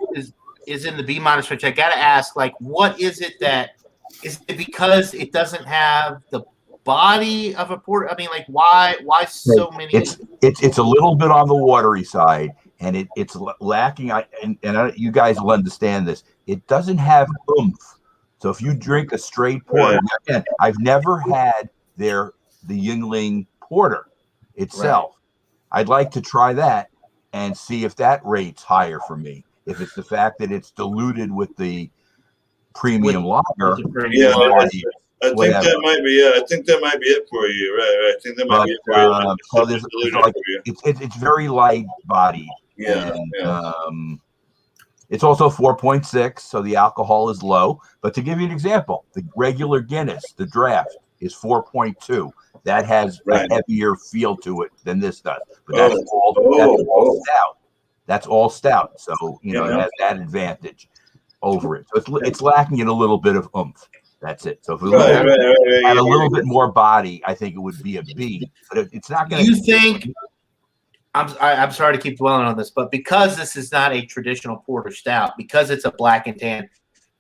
is in the B-, which I got to ask, what is it that is it because it doesn't have the body of a port? I mean, why so many? It's a little bit on the watery side, and it's lacking. You guys will understand this. It doesn't have oomph. So if you drink a straight porter, again, I've never had the Yingling Porter itself. I'd like to try that and see if that rate's higher for me. If it's the fact that it's diluted with the premium lager, Yeah, I think whatever. that might be it. I think that might be it for you. Right. I think that might be it for you. So there's like, it's very light bodied. Yeah, and it's also 4.6, so the alcohol is low. But to give you an example, the regular Guinness, the draft, is 4.2. That has a heavier feel to it than this does. But that's all stout. That's all stout. So, it has that advantage over it. So it's lacking in a little bit of oomph. That's it. So if we had a little bit more body, I think it would be a B. But it's not going to. You think? I'm sorry to keep dwelling on this, but because this is not a traditional porter stout, because it's a black and tan,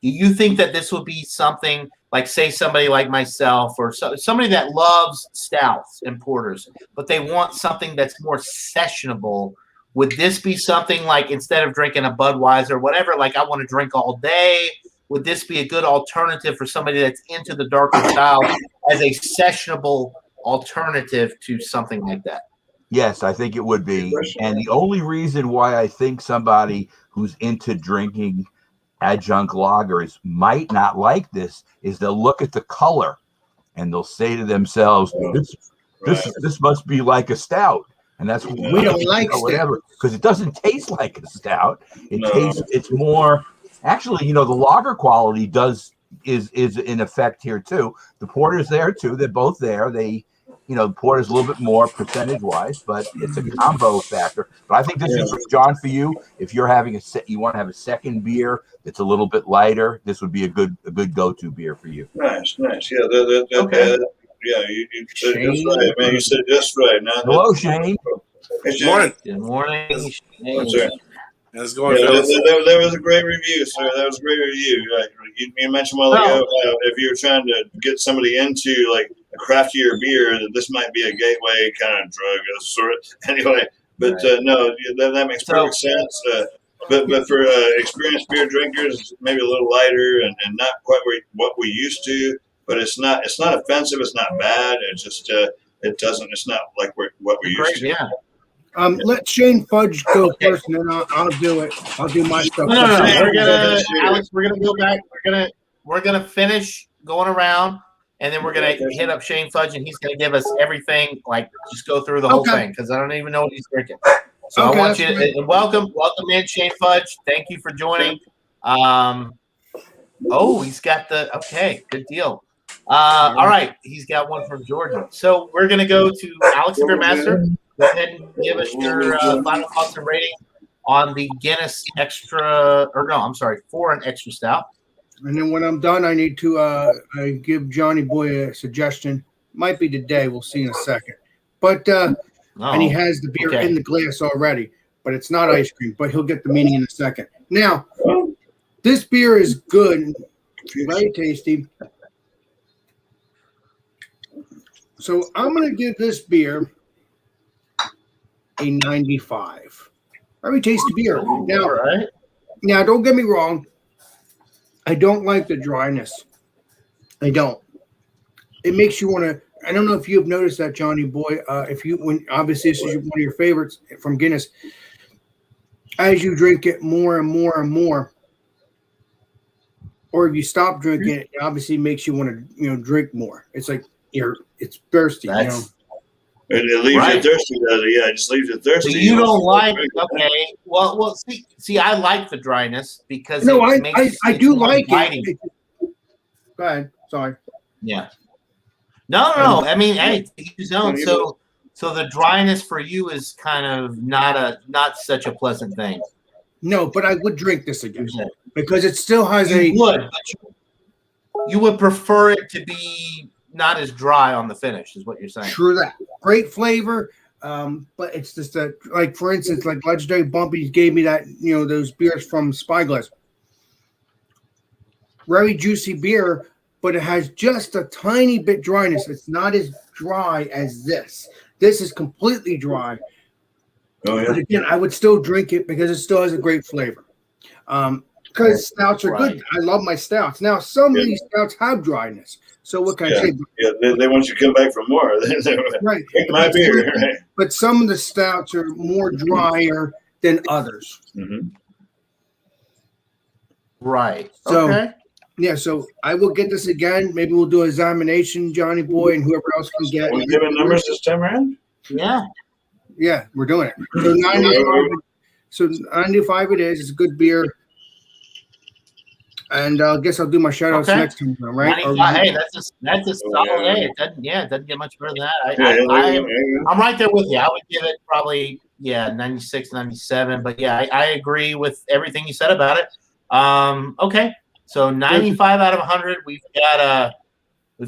do you think that this would be something like, say, somebody like myself or somebody that loves stouts and porters, but they want something that's more sessionable? Would this be something like, instead of drinking a Budweiser or whatever, like I want to drink all day? Would this be a good alternative for somebody that's into the darker style as a sessionable alternative to something like that? Yes, I think it would be. And the only reason why I think somebody who's into drinking adjunct lagers might not like this is they'll look at the color and they'll say to themselves, this must be like a stout. And that's we don't like whatever, because it doesn't taste like a stout. It's more actually, the lager quality is in effect here too. The porter's there too. They're both there. Porter's a little bit more percentage wise, but it's a combo factor. But I think this is, John, for you, if you're having you want to have a second beer that's a little bit lighter, this would be a good go-to beer for you. Nice. Yeah, okay. Yeah, you said it just right, man. You said it just right. Now, hello, Shane. Hey, Shane. Morning. Good morning, What's that? How's it going, fellas? fellas? That was a great review, sir. That was a great review. You mentioned a while ago if you were trying to get somebody into like a craftier beer, that this might be a gateway kind of drug, sort of. Anyway, but no, that makes perfect sense. But for experienced beer drinkers, maybe a little lighter and not quite what we used to. But it's not offensive. It's not bad. It's just it's not like what we used to. Yeah. Let Shane Fudge go first, and then I'll do it. I'll do my stuff. No. Alex, we're gonna go back. We're gonna finish going around, and then we're gonna hit up Shane Fudge, and he's gonna give us everything. Like, just go through the whole thing, because I don't even know what he's drinking. So I want you to welcome in Shane Fudge. Thank you for joining. He's got good deal. All right, he's got one from Georgia. So we're gonna go to Alex Beermaster. Go ahead and give us your final thoughts and rating on the Guinness Foreign Extra Stout. And then when I'm done, I need to give Johnny Boy a suggestion. Might be today. We'll see in a second. But and he has the beer in the glass already, but it's not ice cream. But he'll get the meaning in a second. Now, this beer is good, very tasty. So I'm going to give this beer a 95. Very tasty beer. Now, don't get me wrong. I don't like the dryness. I don't. It makes you want to. I don't know if you've noticed that, Johnny Boy. Obviously this is one of your favorites from Guinness. As you drink it more and more and more, or if you stop drinking it, it obviously makes you want to drink more. It's like it's thirsty. It leaves you thirsty, does it? Yeah, it just leaves you thirsty. So you don't like Well, see, I like the dryness because I do like it. Go ahead. Sorry. Yeah. No. I mean, hey, his own. So the dryness for you is kind of not such a pleasant thing. No, but I would drink this again because it still has You would prefer it to be not as dry on the finish, is what you're saying. True that. Great flavor, but it's just like, for instance, like Legendary Bumpy gave me that, those beers from Spyglass. Very juicy beer, but it has just a tiny bit dryness. It's not as dry as this. This is completely dry. Oh, yeah. But again, I would still drink it because it still has a great flavor. Because stouts are good. I love my stouts. Now, some of these stouts have dryness. So what can I Yeah, say? yeah. They want you to come back for more. Right. Drink my beer. Right. But some of the stouts are more drier than others. Mm-hmm. Right. So Okay. yeah, so I will get this again. Maybe we'll do an examination, Johnny Boy, and whoever else can get. Are we giving numbers this time around? Yeah. Yeah, we're doing it. So 95. So 95 it is. It's a good beer. And I guess I'll do my shout outs Okay. next time, right? 95. Hey, that's a solid. Hey, it doesn't get much better than that. I'm right there with you. I would give it probably 96, 97. But yeah, I agree with everything you said about it. Okay. So 95 out of 100. We've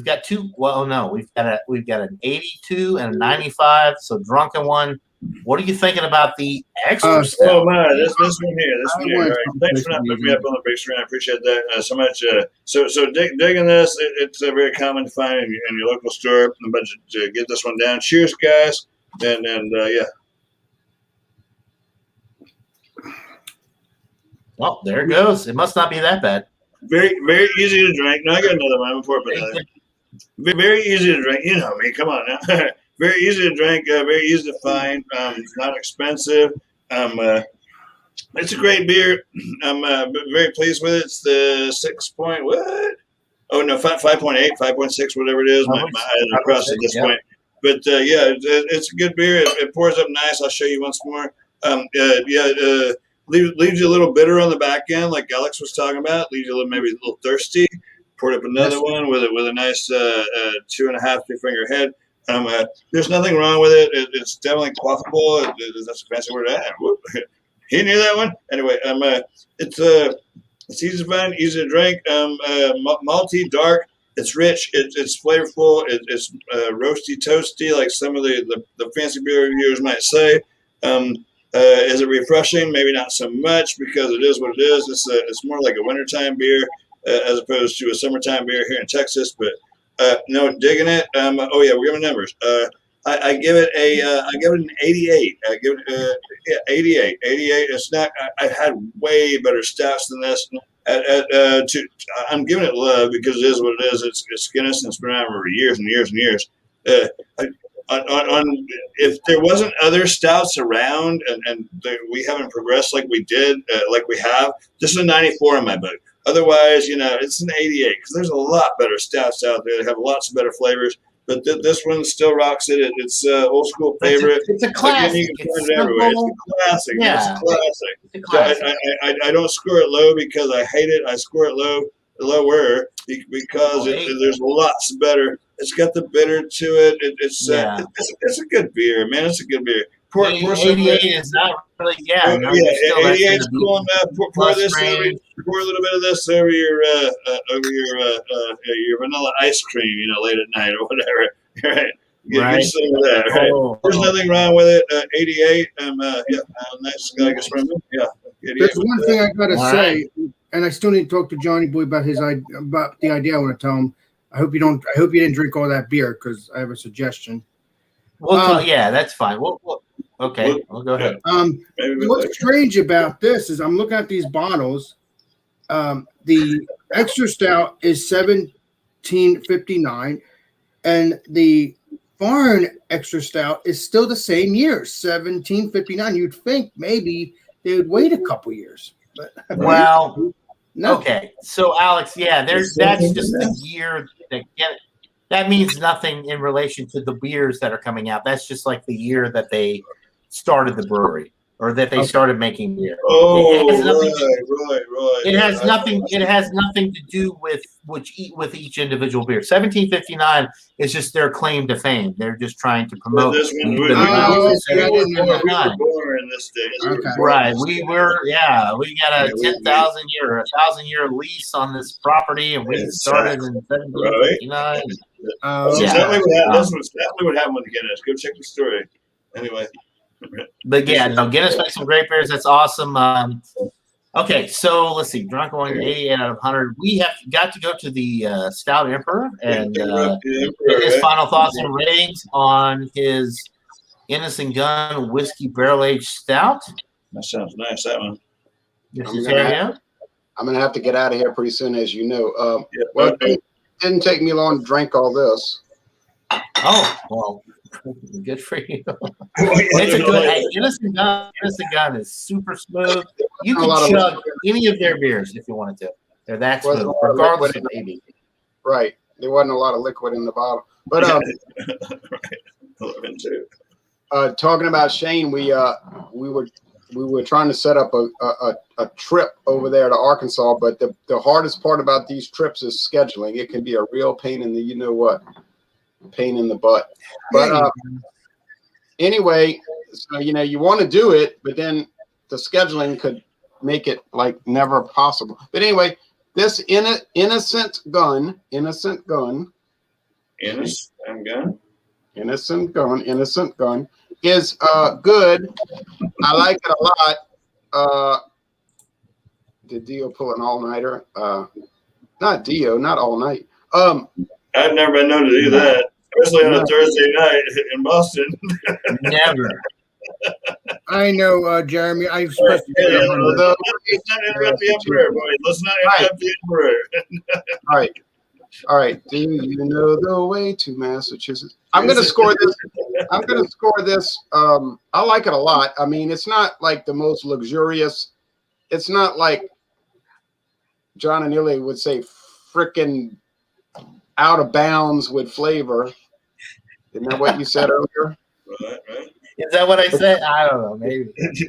got two. Well, no, we've got an 82 and a 95. So drunken one. What are you thinking about the extra stout? Oh my, this one here. All right. Thanks for not putting me up on the big screen. I appreciate that so much. So digging this. It's very common to find in your local store. But to get this one down. Cheers, guys. And yeah. Well, there it goes. It must not be that bad. Very, very easy to drink. No, I got another one before I put that in. Very easy to drink. You know me. Come on now. Very easy to drink. Very easy to find. It's not expensive. It's a great beer. I'm very pleased with it. It's the 6 point what? Oh no, 5.8, 5.6, whatever it is. My eyes are crossed at this point. But yeah, it's a good beer. It pours up nice. I'll show you once more. Leaves you a little bitter on the back end, like Alex was talking about. Leaves you maybe a little thirsty. Poured up another one with a nice 2.5 finger head. There's nothing wrong with it. It's definitely quaffable. That's a fancy word. He knew that one. Anyway, it's easy to find, easy to drink. Malty, dark. It's rich. It's flavorful. It's roasty, toasty, like some of the fancy beer reviewers might say. Is it refreshing? Maybe not so much because it is what it is. It's more like a wintertime beer as opposed to a summertime beer here in Texas. But no, digging it. Oh yeah, we're giving numbers. I give it an 88. I give it 88. 88. It's not. I've had way better stouts than this. I'm giving it love because it is what it is. It's Guinness and it's been around for years and years and years. If there wasn't other stouts around and we haven't progressed like we did, like we have, this is a 94 in my book. Otherwise, it's an 88 because there's a lot better stouts out there that have lots of better flavors. But this one still rocks it. It's an old school favorite. It's a classic. You can find it everywhere. It's a classic. Yeah. It's a classic. So I don't score it low because I hate it. I score it lower because there's lots better. It's got the bitter to it. It's a good beer, man. It's a good beer. Pour 88 is not really, 88 is cool enough. Pour this over, pour a little bit of this over your vanilla ice cream, late at night or whatever. Right? Get some of that. Right? There's nothing wrong with it. 88. Nice. I guess yeah. There's one thing I gotta say, and I still need to talk to Johnny Boy about about the idea. I want to tell him. I hope you didn't drink all that beer because I have a suggestion. Well, that's fine. Okay, we'll go ahead. What's strange about this is I'm looking at these bottles. The extra stout is $17.59, and the foreign extra stout is still the same year, $17.59. You'd think maybe they would wait a couple years, but well, no. Okay. So Alex, that's just the year that means nothing in relation to the beers that are coming out. That's just like the year that they started the brewery or that they started making beer. Oh, right. It has nothing. It has nothing to do with each individual beer. 1759 is just their claim to fame. They're just trying to promote. Right. We got a 1,000-year lease on this property, and we started in 1759. Exactly what happened with Guinness. Go check the story. Anyway. But Guinness makes some great beers. That's awesome. Okay, so let's see. Drunk one, 88 out of 100. We have got to go to the Stout Emperor and get his final thoughts and ratings on his Innocent Gun Whiskey Barrel Aged Stout. That sounds nice, that one. I'm going to have to get out of here pretty soon, as you know. didn't take me long to drink all this. Oh, well, good for you. It's a good. Hey, Innocent Gun is super smooth. You can chug any of their beers if you wanted to. They're that smooth, regardless of ABV. Right. There wasn't a lot of liquid in the bottle. But talking about Shane, we were trying to set up a trip over there to Arkansas, but the hardest part about these trips is scheduling. It can be a real pain in the pain in the butt. But anyway, so you want to do it, but then the scheduling could make it like never possible. But anyway, this innocent gun is good. I like it a lot. Did Dio pull an all-nighter? Not Dio, not all night. I've never been known to do that, especially on a Thursday night in Boston. Never. I know, Jeremy. I was supposed to get Let's not interrupt the Emperor, boy. Let's not interrupt the Emperor. All right. Do you know the way to Massachusetts? I'm going to score this. I like it a lot. I mean, it's not like the most luxurious. It's not like John and Illy would say frickin' out of bounds with flavor. Isn't that what you said earlier? Right. Is that what I said? I don't know. Maybe. Did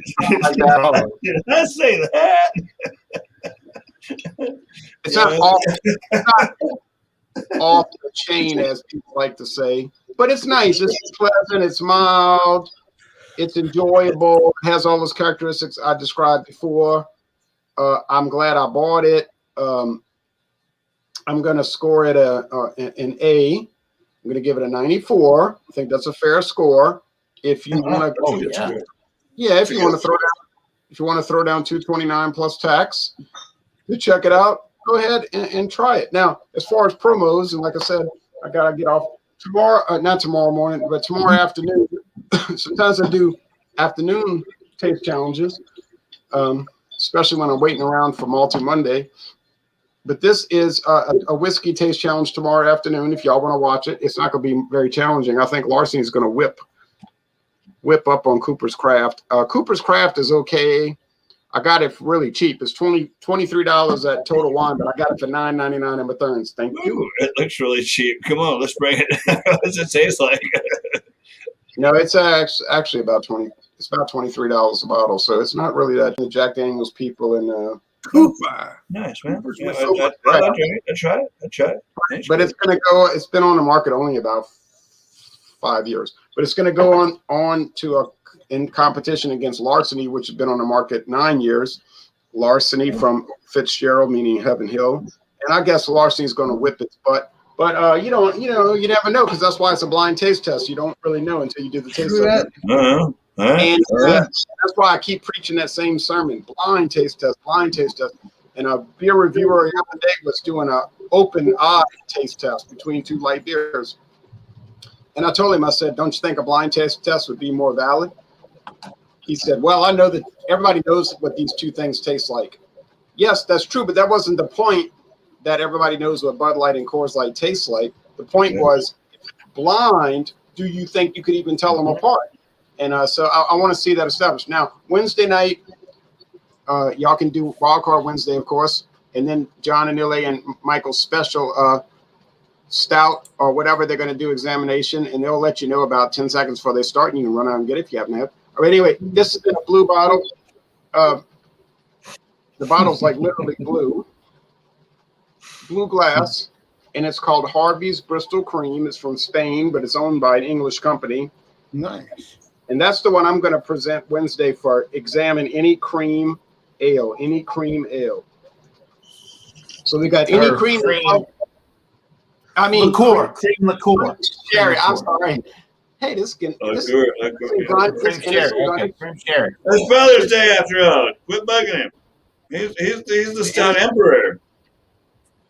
I say that? It's not off the chain, as people like to say, but it's nice. It's pleasant. It's mild. It's enjoyable. It has all those characteristics I described before. I'm glad I bought it. I'm going to score it an A. I'm going to give it a 94. I think that's a fair score. If you want to, if you want to throw down $2.29 plus tax to check it out, go ahead and try it. Now, as far as promos, and like I said, I gotta get off tomorrow. Not tomorrow morning, but tomorrow afternoon. Sometimes I do afternoon taste challenges, especially when I'm waiting around for Malty Monday. But this is a whiskey taste challenge tomorrow afternoon. If y'all want to watch it, it's not going to be very challenging. I think Larceny is going to whip up on Cooper's Craft. Cooper's Craft is okay. I got it really cheap. It's $23 at Total Wine, but I got it for $9.99 in Bethurns. Thank you. Ooh, it looks really cheap. Come on, let's bring it. What does it taste like? No, it's actually about It's about $23 a bottle, so it's not really that. The Jack Daniels people in Cooper. Nice, man. Yeah, I try it. Nice. But it's going to go. It's been on the market only about 5 years, but it's going to go on to in competition against Larceny, which has been on the market 9 years. Larceny from Fitzgerald, meaning Heaven Hill, and I guess Larceny is going to whip its butt. But you never know, because that's why it's a blind taste test. You don't really know until you do the taste test. And that's why I keep preaching that same sermon: blind taste test. And a beer reviewer the other day was doing an open eye taste test between two light beers. And I told him, I said, "Don't you think a blind taste test would be more valid?" He said, "Well, I know that everybody knows what these two things taste like." Yes, that's true, but that wasn't the point. That everybody knows what Bud Light and Coors Light tastes like. The point was, blind, do you think you could even tell them apart? And so I want to see that established. Now, Wednesday night, y'all can do Wildcard Wednesday, of course, and then John and Illy and Michael's special stout or whatever they're going to do examination, and they'll let you know about 10 seconds before they start, and you can run out and get it if you haven't had. Or anyway, this is in a blue bottle. The bottle's like literally blue glass, and it's called Harvey's Bristol Cream. It's from Spain, but it's owned by an English company. Nice. And that's the one I'm going to present Wednesday for examine any cream ale. So we got any cream. I mean, liqueur. Sherry. I'm sorry. Hey, this can. Cream sherry. It's Father's Day after all. Quit bugging him. He's the Stout Emperor.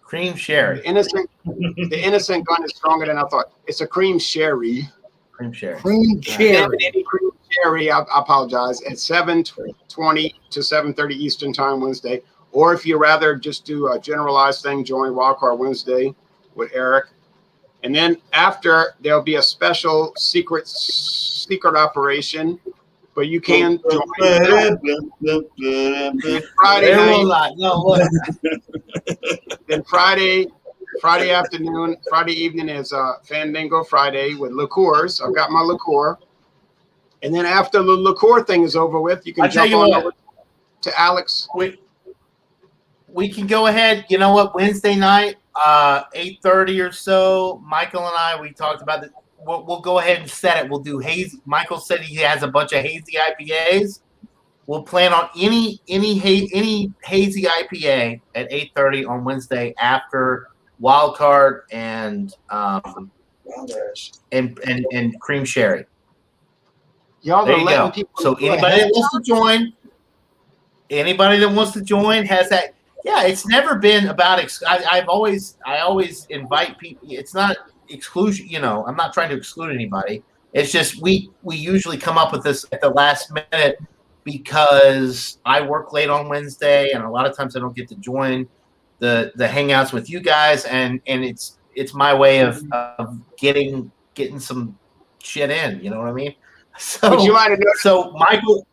Cream sherry. The innocent gun is stronger than I thought. It's a cream sherry. Cream sherry. Any cream sherry, I apologize, at 7:20 to 7:30 Eastern Time Wednesday. Or if you rather just do a generalized thing, join Wildcard Wednesday. with Eric. And then after, there'll be a special secret operation, but you can join. And Friday night. Then Friday afternoon, Friday evening is Fandango Friday with liqueurs. I've got my liqueur. And then after the liqueur thing is over with, you can jump on over to Alex. We can go ahead. You know what? Wednesday night, 8:30 or so. Michael and I, we talked about it. We'll go ahead and set it. We'll do hazy. Michael said he has a bunch of hazy IPAs. We'll plan on any hazy IPA at 8:30 on Wednesday after Wild Card and cream sherry. Y'all There are you letting go. people. So anybody that wants to join has that. Yeah, it's never been about. I always invite people. It's not exclusion. You know, I'm not trying to exclude anybody. It's just we usually come up with this at the last minute because I work late on Wednesday, and a lot of times I don't get to join the hangouts with you guys, and it's my way of getting some shit in. You know what I mean? So But you might have noticed. Michael.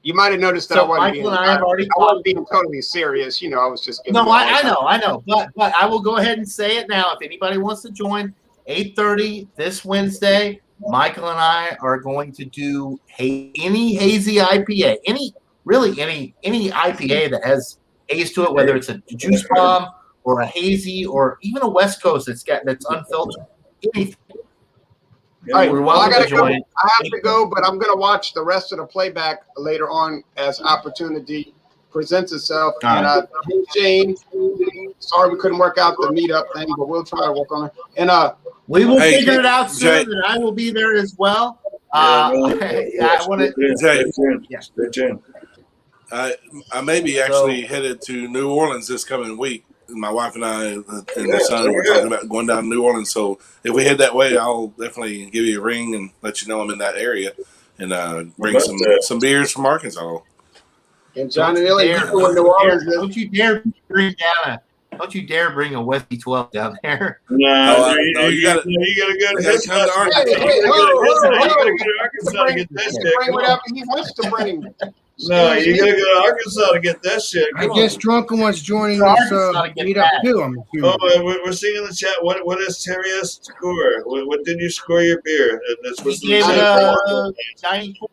You might have noticed that So I wasn't Michael and I have already. I wasn't being totally serious. You know, I was just. No, I know. But I will go ahead and say it now. If anybody wants to join, 8:30 this Wednesday, Michael and I are going to do any hazy IPA, any IPA that has haze to it, whether it's a juice bomb or a hazy or even a West Coast that's unfiltered. Anything. All right, We're well, I welcome to gotta go. join. I have to go, but I'm gonna watch the rest of the playback later on as opportunity presents itself. All And Shane, sorry we couldn't work out the meetup thing, but we'll try to work on it. And We will Hey, figure it out soon, Jay. and I will be there as well. Yeah, I want to. Stay tuned. I may be actually headed to New Orleans this coming week. My wife and I and the son were talking about going down to New Orleans. So if we head that way, I'll definitely give you a ring and let you know I'm in that area and bring some beers from Arkansas. and John and Illy, you know where New Orleans is. Don't you dare bring a Whiskey 12 down there. No, No, you gotta go to gotta come to Arkansas. You gotta go to Arkansas to get that shit. Bring whatever he wants to bring. No, you gotta go to Arkansas to get that shit. I guess Drunken was joining It's this Arkansas to get meetup that. too. I'm assuming. We're seeing in the chat. What is Terrier's score? What did you score your beer? That's He what's the gave it a 94.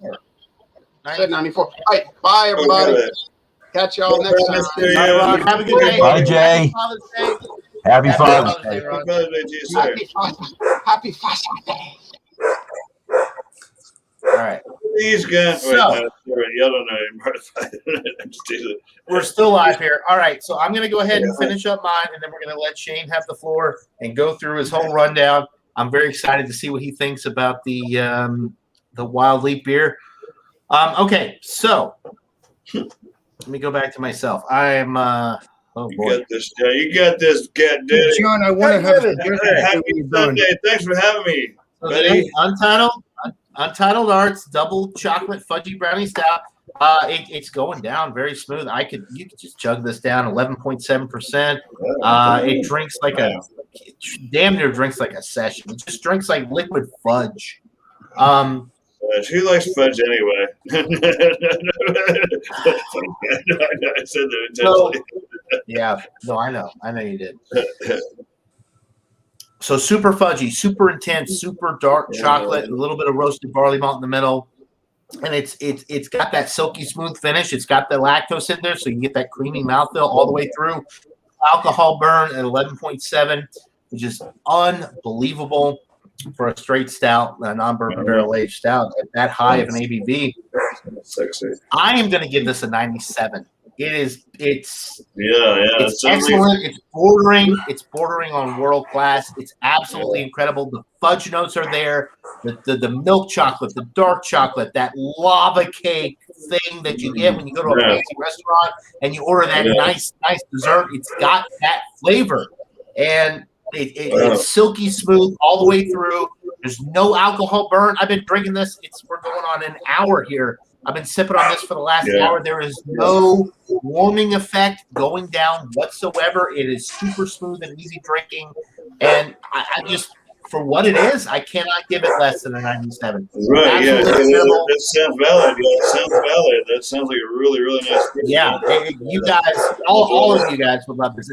Said 94. All right, bye everybody. Catch y'all next time. All right, Ron, have a good day. Bye, Jay. Happy Father's Day. Happy Father's Father's Day, Day. Ron. Happy Father's Day. All right. He's gone. So- Y'all don't know anymore. We're still live here. All right, so I'm going to go ahead and finish up mine, and then we're going to let Shane have the floor and go through his whole rundown. I'm very excited to see what he thinks about the Wild Leap beer. Okay, so let me go back to myself. I'm oh You boy. got this, John. You got this, Cat Daddy. John, I want to have a suggestion Happy before you're done. Sunday. Thanks for having me. So Buddy. the Untitled Arts double chocolate fudgy brownie stout. It's going down very smooth. You could just chug this down 11.7%. It drinks like damn near drinks like a session. It just drinks like liquid fudge. Who likes fudge anyway? I said that intentionally. Yeah, no, I know you did. So super fudgy, super intense, super dark chocolate, a little bit of roasted barley malt in the middle, and it's got that silky smooth finish. It's got the lactose in there, so you can get that creamy mouthfeel all the way through. Alcohol burn at 11.7, which is unbelievable for a straight stout, a non-bourbon barrel aged stout at that high of an ABV. Sexy. I am going to give this a 97. It's Yeah. It's excellent. It's bordering on world class. It's absolutely incredible. The fudge notes are there. The milk chocolate, the dark chocolate, that lava cake thing that you get when you go to a fancy restaurant and you order that nice dessert. It's got that flavor, and it's silky smooth all the way through. There's no alcohol burn. I've been drinking this. We're going on an hour here. I've been sipping on this for the last hour. There is no warming effect going down whatsoever. It is super smooth and easy drinking. And I just, for what it is, I cannot give it less than a 97. Right, yeah, Absolutely incredible. that sounds valid. Yeah, that sounds valid. That sounds like a really, really nice beer. Yeah, you guys, all of you guys would love this,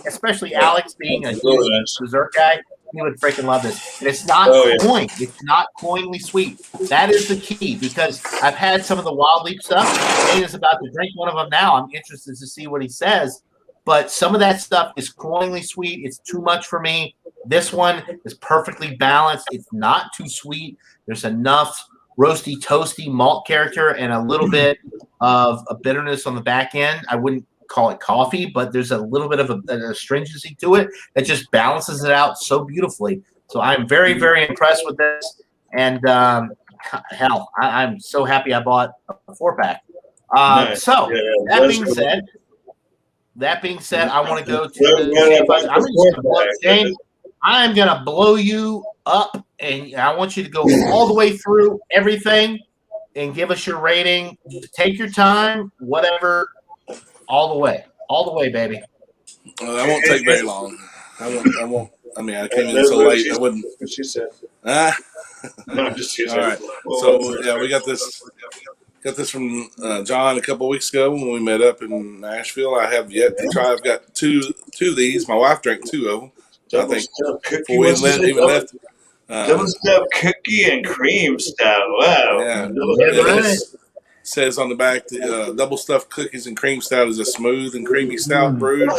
especially Alex being a huge dessert guy. He would freaking love this. And it's not coined. It's not coinedly sweet. That is the key, because I've had some of the Wild Leap stuff. Dane is about to drink one of them now. I'm interested to see what he says. But some of that stuff is cloyingly sweet. It's too much for me. This one is perfectly balanced. It's not too sweet. There's enough roasty, toasty malt character and a little bit of a bitterness on the back end. I wouldn't call it coffee, but there's a little bit of an astringency to it that just balances it out so beautifully. So I'm very, very impressed with this. And hell, I'm so happy I bought a 4-pack. Nice. So that being said, I want to go to the I'm gonna blow you up, and I want you to go all the way through everything and give us your rating. Take your time, whatever, all the way, baby. That won't take very long. I won't. I mean, I came in so late. I wouldn't. What she said. No, I'm just kidding. all right. So yeah, we got this. Got this from John a couple of weeks ago when we met up in Nashville. I have yet to try. I've got two of these. My wife drank 2 of them. I think before we even left. Double stuff cookie and cream stout. Wow. Yeah. It says on the back, the double stuffed cookies and cream stout is a smooth and creamy stout brewed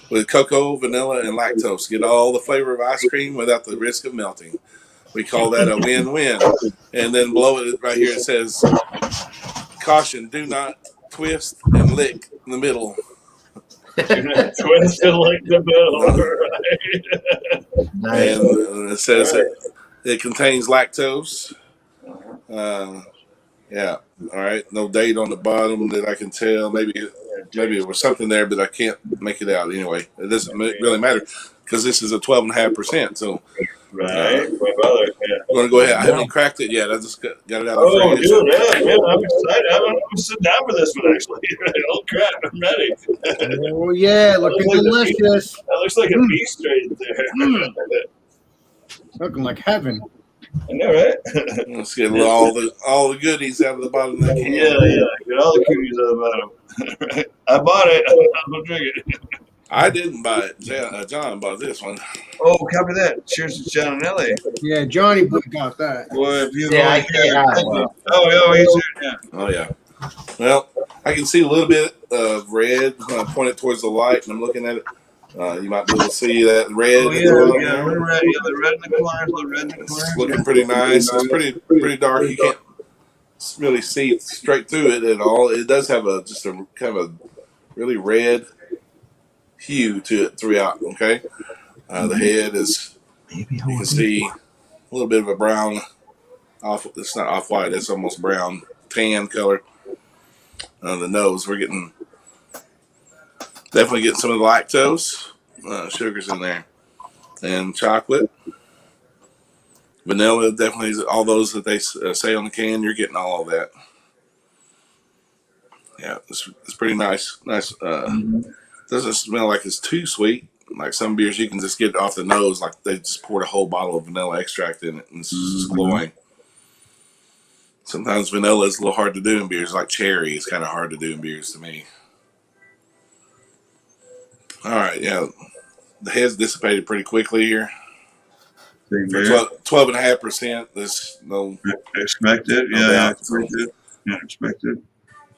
with cocoa, vanilla, and lactose. Get all the flavor of ice cream without the risk of melting. We call that a win-win. And then below it right here, it says, caution, do not twist and lick in the middle. Twist and lick the middle. Right. And it says it contains lactose. Yeah. All right. No date on the bottom that I can tell. Maybe it was something there, but I can't make it out anyway. It doesn't really matter because this is a 12.5%. So, right. I'm going to go ahead. I haven't cracked it yet. I just got it out of the fridge. Dude, yeah, I'm excited. I'm sitting down for this one, actually. Oh, crap. I'm ready. Oh, yeah. Looking delicious. That looks like a beast right there. Looking like heaven. I know, right? Let's get all the goodies out of the bottom of the can. Yeah. Get all the cookies out of the bottom. I bought it. I'm going to drink it. I didn't buy it. John bought this one. Oh, copy that. Cheers to John and Ellie. Yeah, Johnny got that. Boy, if you Yeah, he's here. Yeah. Oh, yeah. Well, I can see a little bit of red when I point it towards the light, and I'm looking at it. You might be able to see that red. Oh, yeah, red. Yeah, the red in the corner. It's looking pretty nice. It's pretty dark. You can't really see straight through it at all. It does have just a kind of a really red hue to it throughout. Okay, the head is, you can see a little bit of a brown it's not off white, it's almost brown tan color. The nose, we're definitely getting some of the lactose, sugars in there, and chocolate, vanilla, definitely all those that they say on the can, you're getting all of that. Yeah, it's pretty nice. Doesn't smell like it's too sweet. Like some beers, you can just get it off the nose, like they just poured a whole bottle of vanilla extract in it, and it's just glowing. Sometimes vanilla is a little hard to do in beers, like cherry is kind of hard to do in beers to me. All right, yeah, the head's dissipated pretty quickly here. 12.5%. There's no expected. Yeah, expected.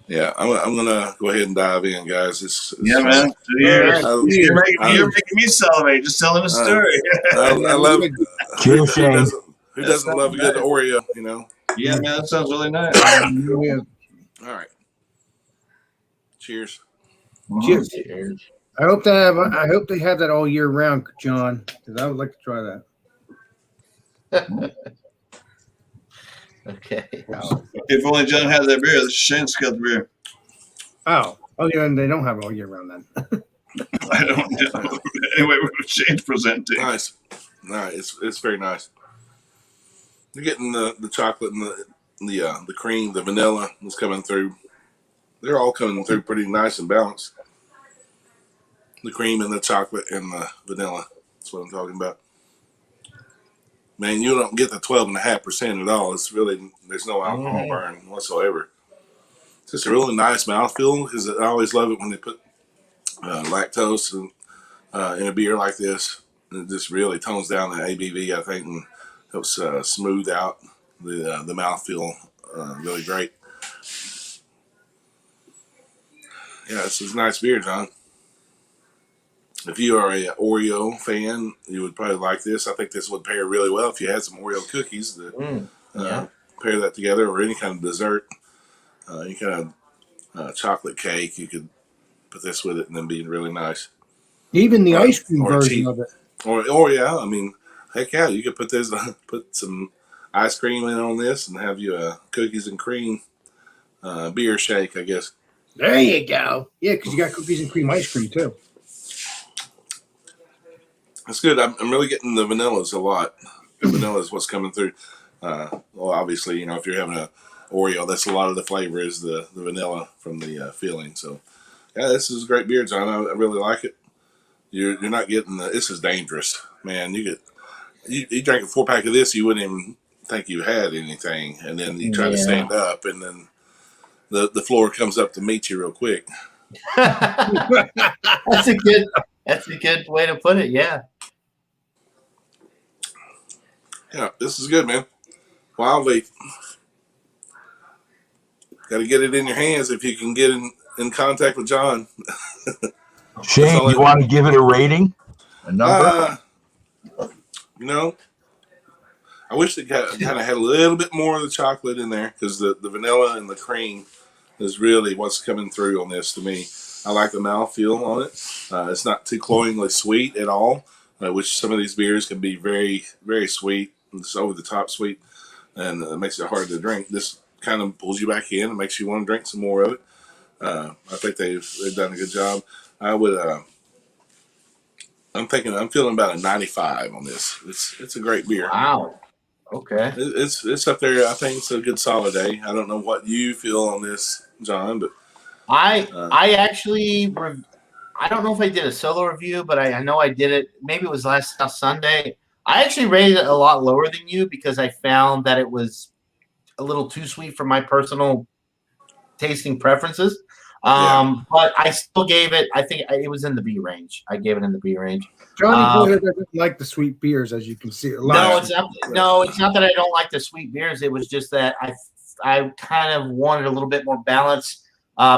Yeah, I'm gonna go ahead and dive in, guys. Man. You're making me salivate just telling a story. I love it. Cheers, Shane. Who doesn't love a good Oreo? You know. Yeah, man, that sounds really nice. All right. Cheers. Cheers. I hope they have that all year round, John, because I would like to try that. Okay. If only John had that beer. This is Shane's got the beer. Oh, yeah, and they don't have it all year round then. I don't know. Anyway, Shane's presenting. Nice. It's very nice. You're getting the chocolate and the cream, the vanilla is coming through. they're all coming through pretty nice and balanced. The cream and the chocolate and the vanilla. That's what I'm talking about. Man, you don't get the 12.5% at all. It's really, there's no alcohol burn whatsoever. It's just a really nice mouthfeel because I always love it when they put lactose in a beer like this. It just really tones down the ABV, I think, and helps smooth out the mouthfeel really great. Yeah, this is a nice beer, John. If you are a Oreo fan, you would probably like this. I think this would pair really well if you had some Oreo cookies to pair that together, or any kind of dessert, any kind of chocolate cake. You could put this with it and then be really nice. Even the ice cream or version cheap. of it. Or yeah, I mean, heck yeah, you could put some ice cream in on this and have you a cookies and cream beer shake, I guess. There you go. Yeah, because you got cookies and cream ice cream too. That's good. I'm really getting the vanillas a lot. The vanilla is what's coming through. Well, obviously, if you're having a Oreo, that's a lot of the flavor is the vanilla from the filling. So, yeah, this is a great beer, John. I really like it. You're not getting this is dangerous, man. You drank a 4-pack of this, you wouldn't even think you had anything, and then you try to stand up, and then the floor comes up to meet you real quick. That's a good way to put it. Yeah. Yeah, this is good, man. Wild vape. Got to get it in your hands if you can get in contact with John. Shane, you want to give it a rating? A number? I wish it kind of had a little bit more of the chocolate in there, because the vanilla and the cream is really what's coming through on this to me. I like the mouthfeel on it. It's not too cloyingly sweet at all, which some of these beers can be very, very sweet. It's over the top sweet, and it makes it hard to drink. This kind of pulls you back in and makes you want to drink some more of it. I think they've done a good job. I would. I'm feeling about a 95 on this. It's a great beer. Wow. Okay. It's up there. I think it's a good solid A. I don't know what you feel on this, John, but I actually I don't know if I did a solo review, but I know I did it. Maybe it was last Sunday. I actually rated it a lot lower than you because I found that it was a little too sweet for my personal tasting preferences. But I still gave it. I think it was in the B range. I gave it in the B range. Johnny doesn't like the sweet beers, as you can see. It's not that I don't like the sweet beers. It was just that I kind of wanted a little bit more balance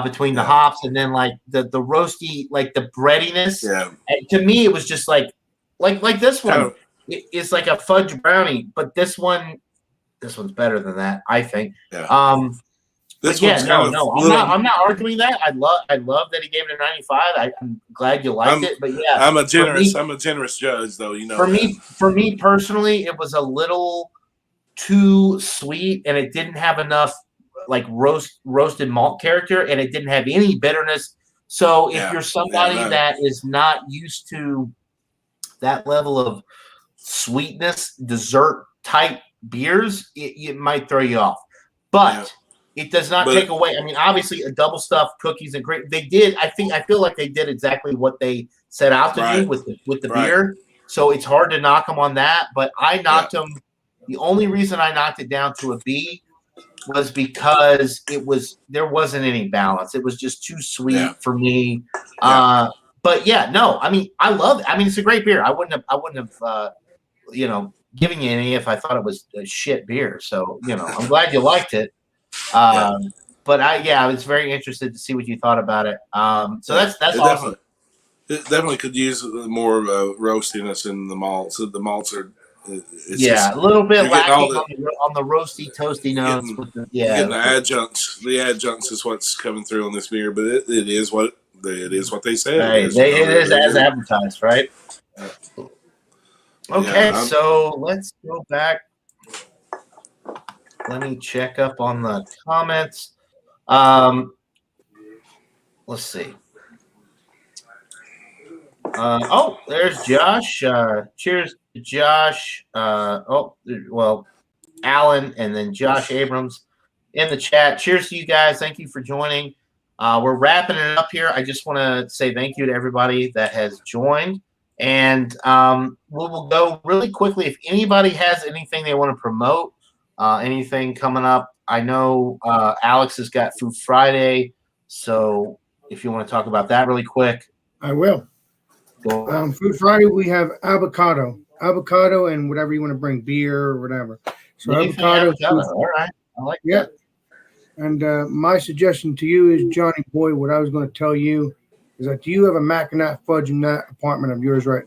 between the hops, and then like the roasty, like the breadiness. Yeah. And to me, it was just like this one. It's like a fudge brownie, but this one's better than that, I think. Yeah. I'm not arguing that. I love that he gave it a 95. I'm glad you liked it, but yeah, I'm a generous judge, though. For me personally, it was a little too sweet, and it didn't have enough like roasted malt character, and it didn't have any bitterness. So if you're somebody that is not used to that level of sweetness, dessert type beers, it might throw you off, but it does not take away. I mean, obviously, a double stuffed cookies and cream. They did. I feel like they did exactly what they set out to do with the beer. So it's hard to knock them on that. But I knocked them. The only reason I knocked it down to a B was because there wasn't any balance. It was just too sweet for me. But I mean, I love it. I mean, it's a great beer. I wouldn't have giving you any if I thought it was a shit beer. So, I'm glad you liked it. But I was very interested to see what you thought about it. So that's awesome. It definitely could use more roastiness in the malts. The malts are a little bit lacking on the roasty, toasty notes. Getting the adjuncts. The adjuncts is what's coming through on this beer, but it is what they said. Right. It is as advertised, right? Okay, so let's go back. Let me check up on the comments. Let's see. There's Josh. Cheers to Josh. Alan, and then Josh Abrams in the chat. Cheers to you guys. Thank you for joining. We're wrapping it up here. I just want to say thank you to everybody that has joined. And we will go really quickly. If anybody has anything they want to promote, anything coming up, I know Alex has got Food Friday. So if you want to talk about that really quick. I will. Food Friday, we have avocado, and whatever you want to bring, beer or whatever. So avocado. All right. I like that. And my suggestion to you is, Johnny Boy, what I was going to tell you is that, do you have a Mackinac fudge in that apartment of yours right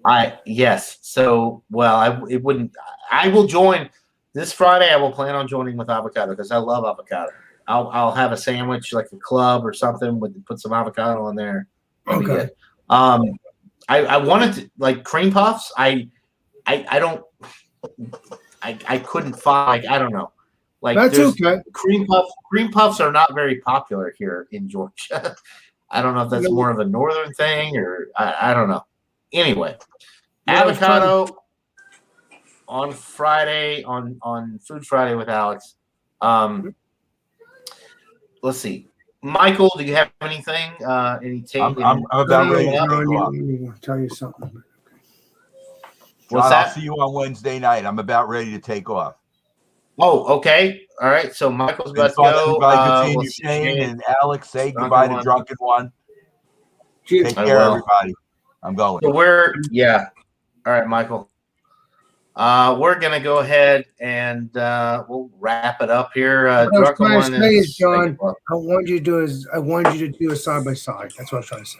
now? Yes. So, well, I will join this Friday. I will plan on joining with avocado because I love avocado. I'll have a sandwich like a club or something put some avocado in there. Okay. I wanted to like cream puffs. I couldn't find, I don't know. Like that's okay. Cream puffs are not very popular here in Georgia. I don't know if that's more of a northern thing or I don't know. Anyway, avocado on Friday on Food Friday with Alex. Let's see. Michael, do you have anything? Any take? I'm about ready to go up. I'll tell you something. What's John, that? I'll see you on Wednesday night. I'm about ready to take off. Oh, okay. All right. So Michael's about to go. Good seeing you, Shane and Alex. Say goodbye to Drunken One. Cheers. Take care, everybody. I'm going. So all right, Michael. We're gonna go ahead and we'll wrap it up here. What I was trying to say is, John, I want you to do a side by side. That's what I was trying to say.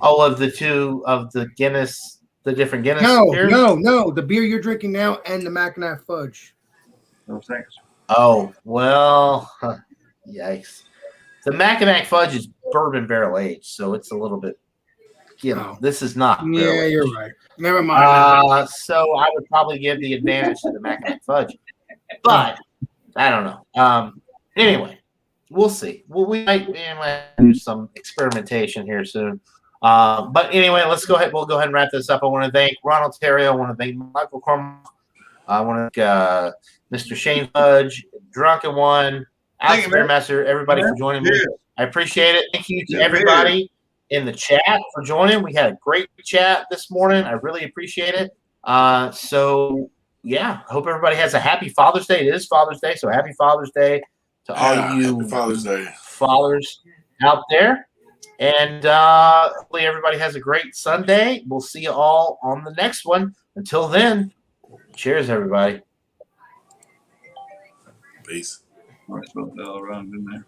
Oh, of the Guinness. The different Guinness beers? No. The beer you're drinking now and the Mackinac fudge. No thanks. Oh, well, yikes. The Mackinac fudge is bourbon barrel aged, so it's a little bit, this is not. Yeah, you're right. Never mind. So I would probably give the advantage to the Mackinac fudge, but I don't know. Anyway, we'll see. We might do some experimentation here soon. But anyway, let's go ahead. We'll go ahead and wrap this up. I want to thank Ronald Terrio. I want to thank Michael Cormack. I want to thank Mr. Shane Fudge, Drunken One, Alex Bearmaster, everybody for joining me. I appreciate it. Thank you to everybody in the chat for joining. We had a great chat this morning. I really appreciate it. So yeah, I hope everybody has a happy Father's Day. It is Father's Day, so happy Father's Day to all you fathers out there. And hopefully everybody has a great Sunday. We'll see you all on the next one. Until then, cheers, everybody. Peace. I spelled that all wrong, didn't I?